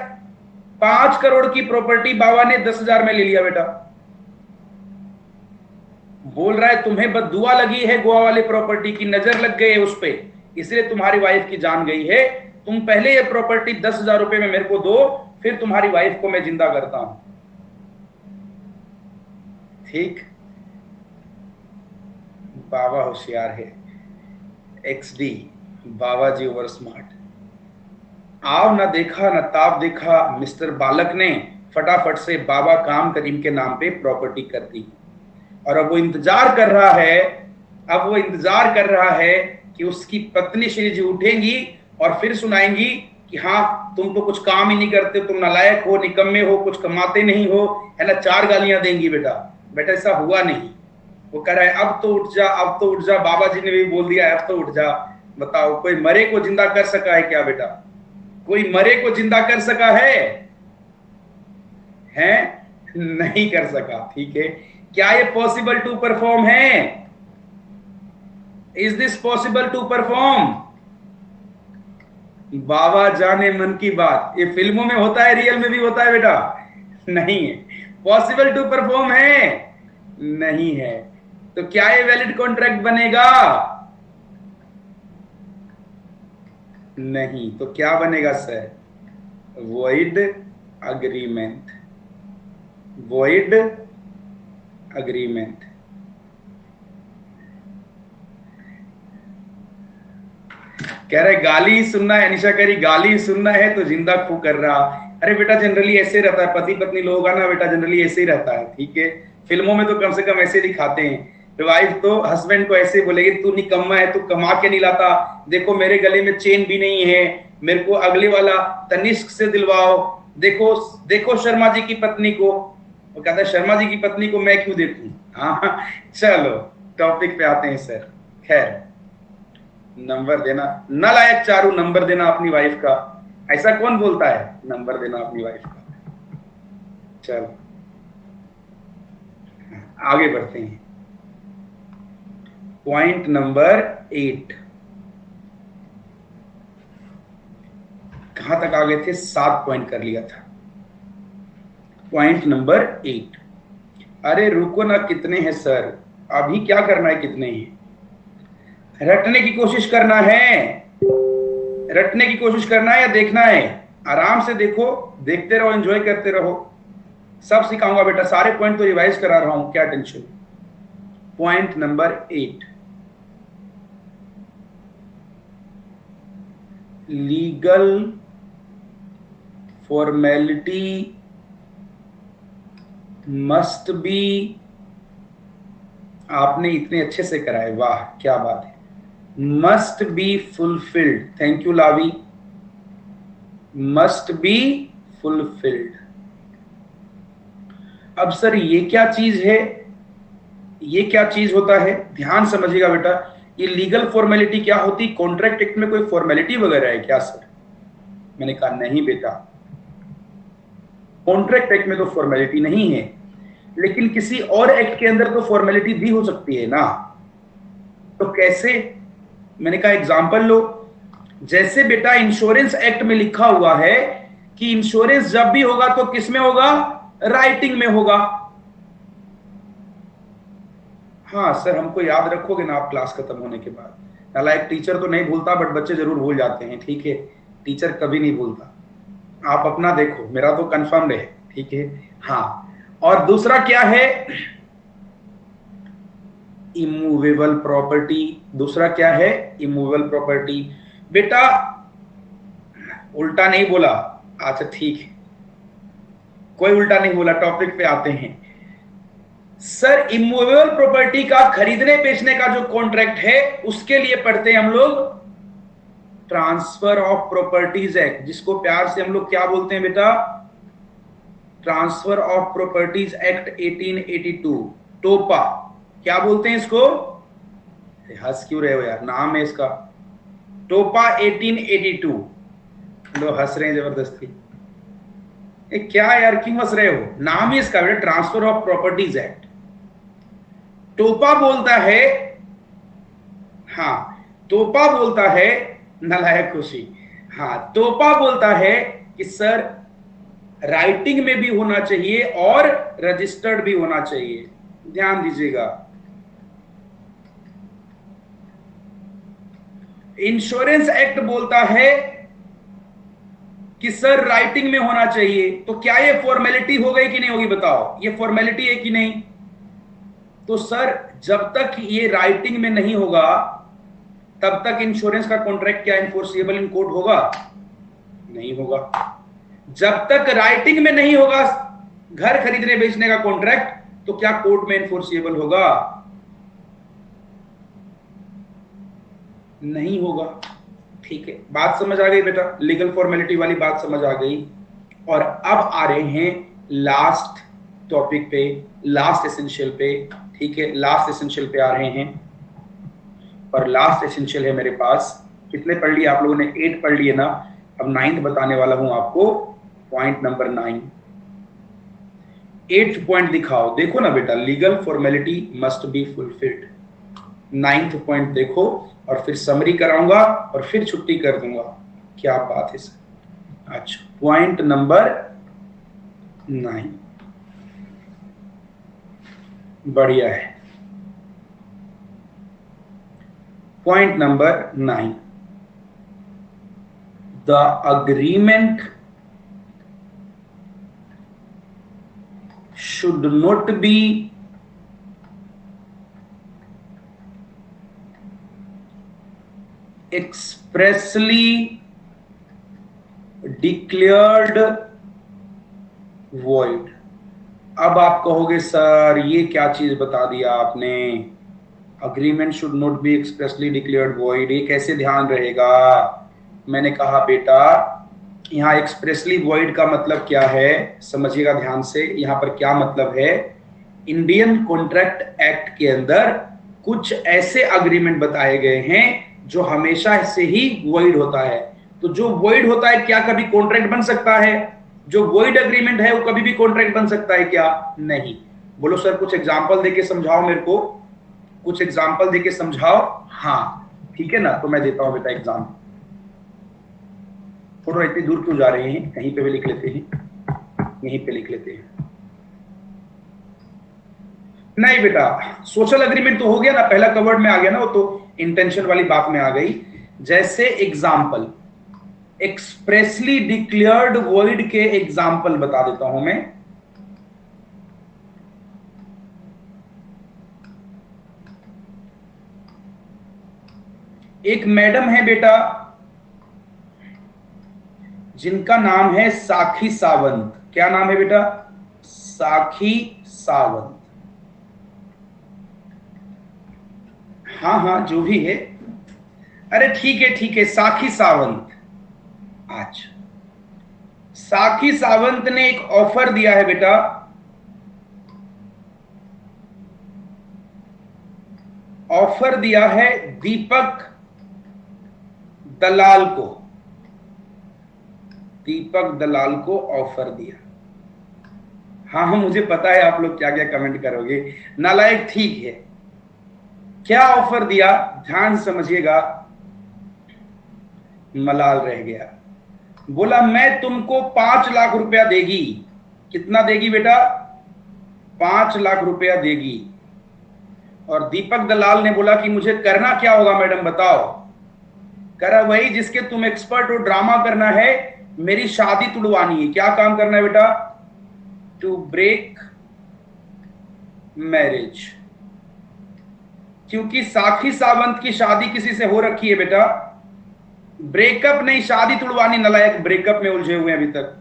5 करोड़ की प्रॉपर्टी बाबा ने 10,000 में ले लिया बेटा। बोल रहा है तुम्हें बद्दुआ लगी है गोवा वाली प्रॉपर्टी की, नजर लग गई है उस पे, इसलिए तुम्हारी वाइफ की जान गई है। तुम पहले ये प्रॉपर्टी 10,000 रुपए में मेरे को दो, फिर तुम्हारी वाइफ को मैं जिंदा करता हूं। ठीक, बाबा होशियार है। XD, बाबा जी ओवर स्मार्ट। आव ना देखा ना ताप देखा, मिस्टर बालक ने फटाफट से बाबा काम करीम के नाम पे प्रॉपर्टी कर दी। और अब वो इंतजार कर रहा है, अब वो इंतजार कर रहा है कि उसकी पत्नी श्री जी उठेंगी और फिर सुनाएंगी कि हाँ तुम तो कुछ काम ही नहीं करते, तुम नालायक हो, निकम्मे हो, कुछ कमाते नहीं हो, है ना। 4 गालियां देंगी। बेटा बेटा ऐसा हुआ नहीं। वो कह रहा है अब तो उठ जा, अब तो उठ जा। बाबा जी ने भी बोल दिया अब तो उठ जा। बताओ कोई मरे को जिंदा कर सका है क्या बेटा? कोई मरे को जिंदा कर सका है? नहीं कर सका। ठीक है, क्या ये पॉसिबल टू परफॉर्म है? Is this possible to perform? बाबा जाने मन की बात। ये फिल्मों में होता है, रियल में भी होता है बेटा? नहीं है। पॉसिबल टू परफॉर्म है? नहीं है। तो क्या ये वैलिड कॉन्ट्रैक्ट बनेगा? नहीं। तो क्या बनेगा sir? Void agreement. Void agreement. कह रहे गाली सुनना है, अनिशा करी गाली सुनना है तो जिंदा खू कर रहा। अरे बेटा जनरली ऐसे रहता है, पति पत्नी लोगों का ना बेटा जनरली ऐसे ही रहता है। ठीक है, फिल्मों में तो कम से कम ऐसे दिखाते हैं। वाइफ तो हस्बैंड को ऐसे बोलेगी तू निकम्मा है, तू कमा के नहीं लाता, देखो मेरे गले में चेन भी नहीं है, मेरे को अगले वाला तनिष्क से दिलवाओ, देखो देखो शर्मा जी की पत्नी को। वो कहता है शर्मा जी की पत्नी को मैं क्यों देखूं? हाँ चलो टॉपिक पे आते हैं सर। खैर, नंबर देना नालायक चारू, नंबर देना अपनी वाइफ का। ऐसा कौन बोलता है नंबर देना अपनी वाइफ का? चलो आगे बढ़ते हैं। Point number 8। कहां तक आ गए थे? 7 पॉइंट कर लिया था। Point number 8। अरे रुको ना, कितने हैं सर? अभी क्या करना है? कितने हैं? रटने की कोशिश करना है, रटने की कोशिश करना है या देखना है? आराम से देखो, देखते रहो, एंजॉय करते रहो। सब सिखाऊंगा बेटा, सारे पॉइंट तो रिवाइज करा रहा हूं, क्या tension. Point number 8, legal formality must be. आपने इतने अच्छे से कराए, वाह क्या बात है। Must be fulfilled. Thank you Lavi. Must be fulfilled. अब सर ये क्या चीज है? ये क्या चीज होता है? ध्यान समझिएगा बेटा, ये लीगल फॉर्मेलिटी क्या होती? कॉन्ट्रैक्ट एक्ट में कोई फॉर्मेलिटी वगैरह है क्या सर? मैंने कहा नहीं बेटा, कॉन्ट्रैक्ट एक्ट में तो फॉर्मेलिटी नहीं है, लेकिन किसी और एक्ट के अंदर तो फॉर्मेलिटी भी हो सकती है ना। तो कैसे? मैंने कहा एग्जांपल लो। जैसे बेटा इंश्योरेंस एक्ट में लिखा हुआ है कि इंश्योरेंस जब भी होगा तो किस में होगा? राइटिंग में होगा। हाँ सर, हमको याद रखोगे ना आप क्लास खत्म होने के बाद? नालायक टीचर तो नहीं भूलता, बट बच्चे जरूर भूल जाते हैं। ठीक है, टीचर कभी नहीं भूलता। आप अपना देखो, मेरा तो कंफर्म है। ठीक है, हाँ। और दूसरा क्या है? Immovable property. दूसरा क्या है? Immovable property. बेटा उल्टा नहीं बोला? अच्छा ठीक है, कोई उल्टा नहीं बोला। टॉपिक पे आते हैं सर। इमूवेबल प्रॉपर्टी का खरीदने बेचने का जो कॉन्ट्रैक्ट है उसके लिए पढ़ते हैं हम लोग ट्रांसफर ऑफ प्रॉपर्टीज एक्ट, जिसको प्यार से हम लोग क्या बोलते हैं बेटा? ट्रांसफर ऑफ प्रॉपर्टीज एक्ट 1882, टोपा। क्या बोलते हैं इसको? हंस क्यों रहे हो यार, नाम है इसका टोपा 1882। लो हंस रहे हैं जबरदस्ती। क्या यार क्यों हंस रहे हो? नाम ही इसका बेटा ट्रांसफर ऑफ प्रॉपर्टीज एक्ट। टोपा बोलता है, हाँ टोपा बोलता है, नालायक खुशी। हाँ टोपा बोलता है कि सर राइटिंग में भी होना चाहिए और रजिस्टर्ड भी होना चाहिए। ध्यान दीजिएगा, इंश्योरेंस एक्ट बोलता है कि सर राइटिंग में होना चाहिए, तो क्या ये फॉर्मेलिटी हो गई कि नहीं होगी? बताओ, ये फॉर्मेलिटी है कि नहीं? तो सर जब तक ये राइटिंग में नहीं होगा तब तक इंश्योरेंस का कॉन्ट्रैक्ट क्या इन्फोर्सिएबल इन कोर्ट होगा? नहीं होगा। जब तक राइटिंग में नहीं होगा घर खरीदने बेचने का कॉन्ट्रैक्ट, तो क्या कोर्ट में इन्फोर्सिएबल होगा? नहीं होगा। ठीक है, बात समझ आ गई बेटा? लीगल फॉर्मेलिटी वाली बात समझ आ गई। और अब आ रहे हैं लास्ट टॉपिक पे, लास्ट एसेंशियल पे। ठीक है, लास्ट एसेंशियल पे आ रहे हैं। और लास्ट एसेंशियल है मेरे पास, कितने पढ़ लिए आप लोगों ने? 8 पढ़ लिए ना। अब 9th बताने वाला हूं आपको, पॉइंट नंबर 9। 8th पॉइंट दिखाओ। देखो ना बेटा, legal formality must be fulfilled. 9th point देखो, और फिर समरी कराऊंगा और फिर छुट्टी कर दूंगा। क्या बात है सर? अच्छा, पॉइंट नंबर 9 बढ़िया है। Point number 9, the agreement should not be expressly declared void। अब आप कहोगे सर ये क्या चीज बता दिया आपने? Agreement should not be expressly declared void, ये कैसे ध्यान रहेगा? मैंने कहा बेटा, यहाँ एक्सप्रेसली वॉइड का मतलब क्या है, समझिएगा ध्यान से। यहाँ पर क्या मतलब है, इंडियन कॉन्ट्रैक्ट एक्ट के अंदर कुछ ऐसे अग्रीमेंट बताए गए हैं जो हमेशा से ही वॉइड होता है। तो जो वॉइड होता है, क्या कभी कॉन्ट्रैक्ट बन सकता है? जो वॉइड अग्रीमेंट है वो कभी भी कॉन्ट्रैक्ट बन सकता है क्या? नहीं। बोलो सर कुछ एग्जाम्पल देके समझाओ मेरे को, कुछ एग्जाम्पल देके समझाओ। हाँ ठीक है ना, तो मैं देता हूं बेटा एग्जाम्पल। थोड़ा इतनी दूर क्यों जा रहे हैं, कहीं पे भी लिख लेते हैं, यहीं पे लिख लेते हैं। नहीं बेटा, सोशल एग्रीमेंट तो हो गया ना, पहला कवर्ड में आ गया ना, वो तो इंटेंशन वाली बात में आ गई। जैसे एग्जाम्पल, एक्सप्रेसली डिक्लेयर्ड वॉइड के एग्जाम्पल बता देता हूं मैं। एक मैडम है बेटा जिनका नाम है साखी सावंत। क्या नाम है बेटा? साखी सावंत। हाँ हाँ जो भी है, अरे ठीक है, साखी सावंत। अच्छा, साखी सावंत ने एक ऑफर दिया है बेटा, ऑफर दिया है दीपक दलाल को, दीपक दलाल को ऑफर दिया। हाँ हाँ मुझे पता है आप लोग क्या क्या कमेंट करोगे, नालायक। ठीक है, क्या ऑफर दिया ध्यान समझिएगा, मलाल रह गया। बोला मैं तुमको 5 लाख रुपया देगी। कितना देगी बेटा? 5 लाख रुपया देगी। और दीपक दलाल ने बोला कि मुझे करना क्या होगा मैडम बताओ? करा वही जिसके तुम एक्सपर्ट हो, ड्रामा करना है, मेरी शादी तुड़वानी है। क्या काम करना है बेटा? To break marriage. क्योंकि साखी सावंत की शादी किसी से हो रखी है बेटा, ब्रेकअप नहीं, शादी तुड़वानी। नालायक, ब्रेकअप में उलझे हुए अभी तक।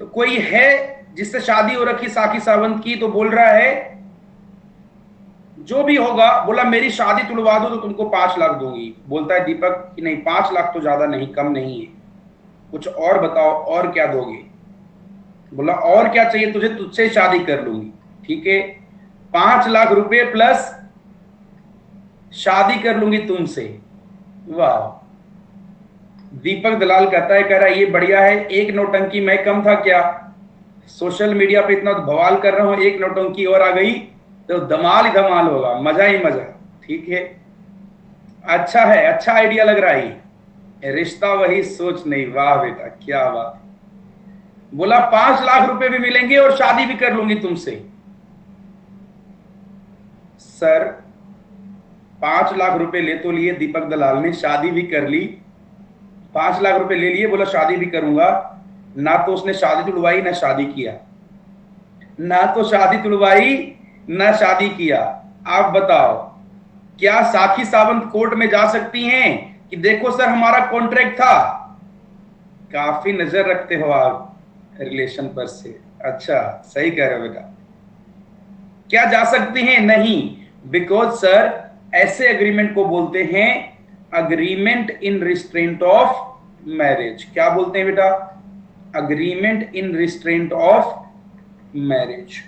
तो कोई है जिससे शादी हो रखी साखी सावंत की, तो बोल रहा है जो भी होगा, बोला मेरी शादी तुड़वा दो तो तुमको 5 लाख दूंगी। बोलता है दीपक कि नहीं 5 लाख तो ज्यादा नहीं, कम नहीं है, कुछ और बताओ, और क्या दोगे? बोला और क्या चाहिए तुझे, तुझसे शादी कर लूंगी। ठीक है, 5 लाख रुपए प्लस शादी कर लूंगी तुमसे। वाह। दीपक दलाल कहता है, कह रहा है ये बढ़िया है, एक नौटंकी मैं कम था क्या? सोशल मीडिया पे इतना बवाल कर रहा हूं, एक नौटंकी और आ गई तो धमाल ही धमाल होगा, मजा ही मजा। ठीक है, अच्छा है, अच्छा आइडिया लग रहा है। रिश्ता वही सोच नहीं। वाह बेटा क्या बात। बोला 5 लाख रुपए भी मिलेंगे और शादी भी कर लूंगी तुमसे। सर 5 लाख रुपए ले तो लिए दीपक दलाल ने, शादी भी कर ली, 5 लाख रुपए ले लिए, बोला शादी भी करूंगा। ना तो उसने शादी तुड़वाई ना शादी किया, ना तो शादी तुड़वाई ना शादी किया। आप बताओ क्या साखी सावंत कोर्ट में जा सकती हैं कि देखो सर हमारा कॉन्ट्रैक्ट था? काफी नजर रखते हो आप रिलेशन पर से। अच्छा, सही कह रहे हो बेटा। क्या जा सकती हैं? नहीं, बिकॉज सर ऐसे एग्रीमेंट को बोलते हैं agreement in restraint of marriage. क्या बोलते हैं बेटा? Agreement in restraint of marriage.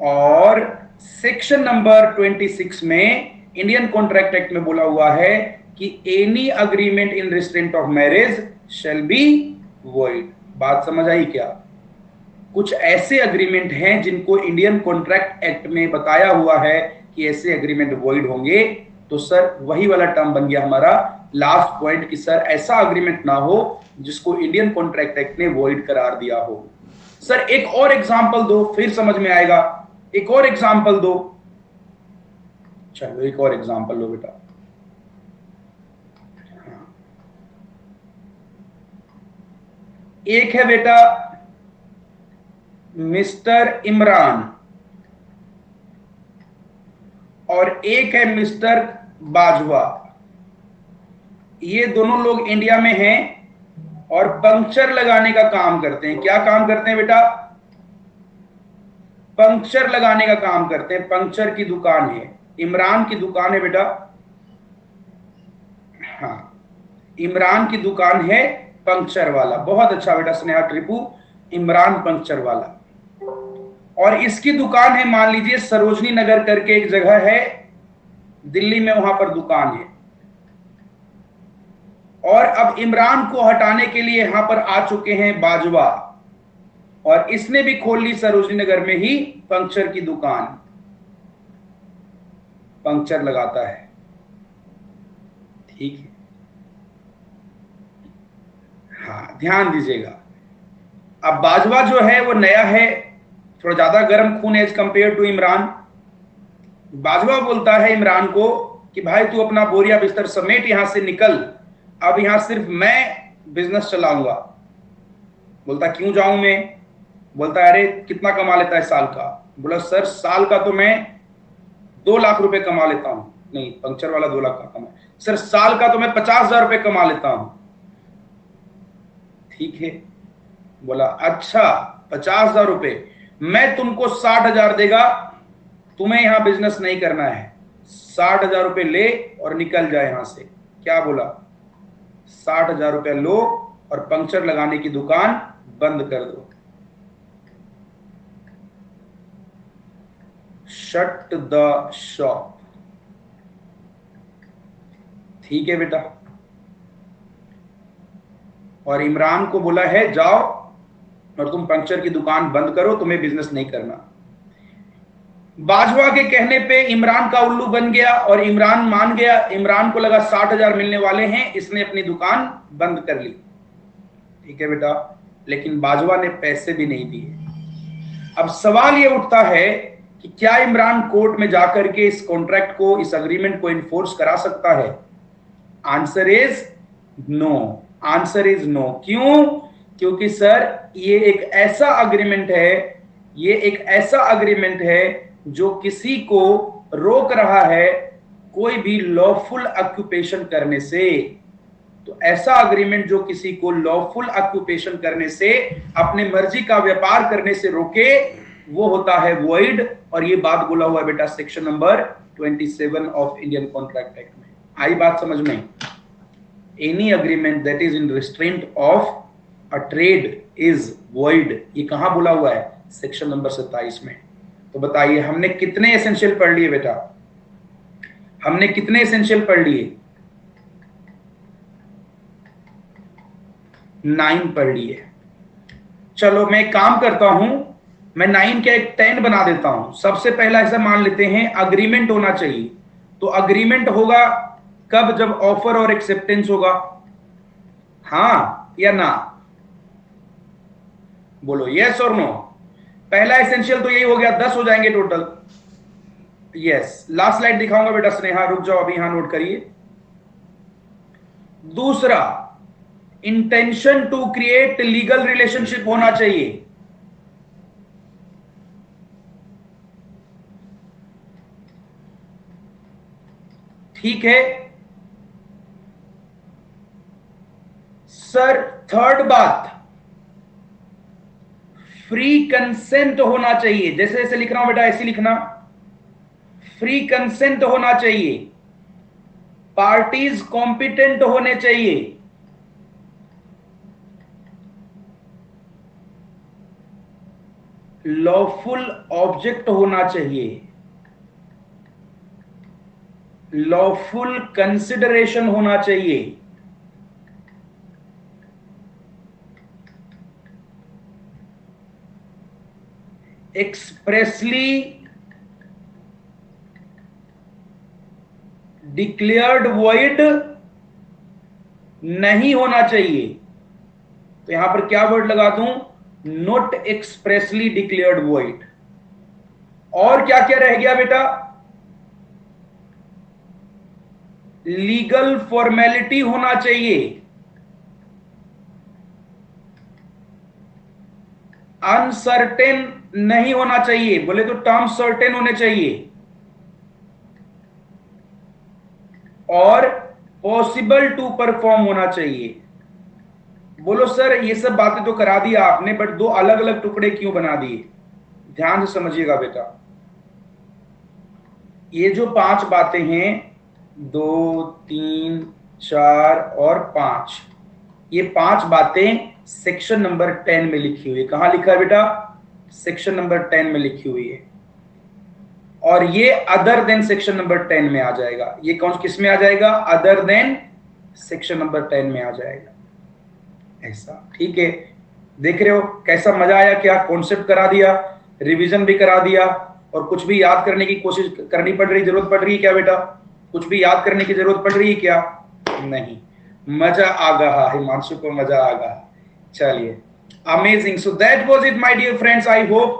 और सेक्शन नंबर 26 में इंडियन कॉन्ट्रैक्ट एक्ट में बोला हुआ है कि any agreement in restraint of marriage shall be void. बात समझ आई क्या? कुछ ऐसे एग्रीमेंट हैं जिनको इंडियन कॉन्ट्रैक्ट एक्ट में बताया हुआ है कि ऐसे एग्रीमेंट वॉइड होंगे। तो सर वही वाला टर्म बन गया हमारा लास्ट पॉइंट कि सर ऐसा एग्रीमेंट ना हो जिसको इंडियन कॉन्ट्रैक्ट एक्ट ने वॉइड करार दिया हो। सर एक और एग्जांपल दो, फिर समझ में आएगा। एक और एग्जांपल दो। चलो एक और एग्जांपल लो बेटा। एक है बेटा मिस्टर इमरान और एक है मिस्टर बाजवा। ये दोनों लोग इंडिया में हैं और पंक्चर लगाने का काम करते हैं। क्या काम करते हैं बेटा? पंक्चर लगाने का काम करते हैं। पंक्चर की दुकान है, इमरान की दुकान है बेटा। हाँ, इमरान की दुकान है पंक्चर वाला। बहुत अच्छा बेटा स्नेहा ट्रिपू, इमरान पंक्चर वाला। और इसकी दुकान है मान लीजिए सरोजनी नगर करके एक जगह है दिल्ली में, वहां पर दुकान है। और अब इमरान को हटाने के लिए यहां पर आ चुके हैं बाजवा, और इसने भी खोल ली सरोजनी नगर में ही पंक्चर की दुकान, पंक्चर लगाता है। ठीक है, हाँ ध्यान दीजिएगा। अब बाजवा जो है वो नया है, थोड़ा ज्यादा गर्म खून है as compare to Imran. Bajwa बोलता है इमरान को कि भाई तू अपना बोरिया बिस्तर समेट यहां से निकल, अब यहां सिर्फ मैं बिजनेस चलाऊंगा। बोलता क्यों जाऊं मैं? बोलता अरे कितना कमा लेता है साल का? बोला सर साल का तो मैं 2 लाख रुपए कमा लेता हूं। नहीं, पंक्चर वाला 2 लाख का कमा। सर साल का तो मैं 50,000 रुपए कमा लेता हूं। ठीक है, बोला अच्छा 50,000 रुपए, मैं तुमको 60,000 देगा, तुम्हें यहां बिजनेस नहीं करना है। 60,000 रुपए ले और निकल जाए यहां से। क्या बोला? 60,000 रुपए लो और पंक्चर लगाने की दुकान बंद कर दो। Shut the shop. ठीक है बेटा। और इमरान को बोला है जाओ और तुम पंक्चर की दुकान बंद करो, तुम्हें बिजनेस नहीं करना। बाजवा के कहने पे इमरान का उल्लू बन गया और इमरान मान गया। इमरान को लगा 60,000 मिलने वाले हैं, इसने अपनी दुकान बंद कर ली। ठीक है बेटा, लेकिन बाजवा ने पैसे भी नहीं दिए। अब सवाल ये उठता है कि क्या इमरान कोर्ट में जाकर के इस कॉन्ट्रैक्ट को, इस एग्रीमेंट को इन्फोर्स करा सकता है? Answer is no. Answer is no. क्यों? क्योंकि सर ये एक ऐसा अग्रीमेंट है, ये एक ऐसा अग्रीमेंट है जो किसी को रोक रहा है कोई भी लॉफुल ऑक्यूपेशन करने से। तो ऐसा अग्रीमेंट जो किसी को लॉफुल ऑक्यूपेशन करने से, अपने मर्जी का व्यापार करने से रोके, वो होता है वॉइड। और ये बात बोला हुआ है बेटा section number 27 of Indian contract act में। आई बात समझ में? Any agreement that is in restraint of a trade is void. ये कहां बोला हुआ है? सेक्शन नंबर 27 में। तो बताइए हमने कितने एसेंशियल पढ़ लिए बेटा? हमने कितने एसेंशियल पढ़ लिए? 9 पढ़ लिए। चलो मैं काम करता हूं, मैं 9 का एक 10 बना देता हूं। सबसे पहला ऐसा मान लेते हैं अग्रीमेंट होना चाहिए। तो अग्रीमेंट होगा कब? जब ऑफर और एक्सेप्टेंस होगा। हाँ या ना? बोलो यस और नो। पहला एसेंशियल तो यही हो गया, 10 हो जाएंगे टोटल। यस, लास्ट स्लाइड दिखाऊंगा बेटा स्नेहा, रुक जाओ अभी, यहां नोट करिए। दूसरा, intention to create legal relationship होना चाहिए। ठीक है सर। थर्ड बात, फ्री कंसेंट होना चाहिए। जैसे जैसे लिख रहा हूं बेटा ऐसे लिखना, फ्री कंसेंट होना चाहिए। पार्टीज कॉम्पिटेंट होने चाहिए। लॉफुल ऑब्जेक्ट होना चाहिए। लॉफुल कंसिडरेशन होना चाहिए। एक्सप्रेसली डिक्लेयर्ड वॉइड नहीं होना चाहिए। तो यहां पर क्या वर्ड लगा दूं, नॉट एक्सप्रेसली डिक्लेयर्ड वॉइड। और क्या क्या रह गया बेटा, लीगल फॉर्मेलिटी होना चाहिए। अनसर्टेन नहीं होना चाहिए, बोले तो टर्म सर्टेन होने चाहिए। और पॉसिबल टू परफॉर्म होना चाहिए। बोलो सर ये सब बातें तो करा दिया आपने, बट दो अलग अलग टुकड़े क्यों बना दिए? ध्यान से समझिएगा बेटा, ये जो 5 बातें हैं, 2, 3, 4 और 5, ये 5 बातें सेक्शन नंबर 10 में लिखी हुई है। कहां लिखा है बेटा? सेक्शन नंबर 10 में लिखी हुई है। और ये अदर देन सेक्शन नंबर 10 में आ जाएगा। ये कौन किस में आ जाएगा? अदर देन सेक्शन नंबर 10 में आ जाएगा। ऐसा, ठीक है। देख रहे हो कैसा मजा आया? क्या कॉन्सेप्ट करा दिया, रिवीजन भी करा दिया, और कुछ भी याद करने की कोशिश करनी पड़ रही, जरूरत पड़ रही है क्या बेटा? कुछ भी याद करने की जरूरत पड़ रही है क्या? नहीं। मजा आ गया, हिमांशु को मजा आ गया। चलिए, amazing. So that was it my dear friends. I hope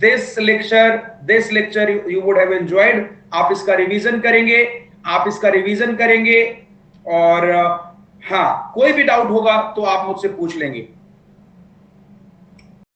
this lecture you would have enjoyed. आप इसका रिवीजन करेंगे, और हाँ, कोई भी डाउट होगा तो आप मुझसे पूछ लेंगे।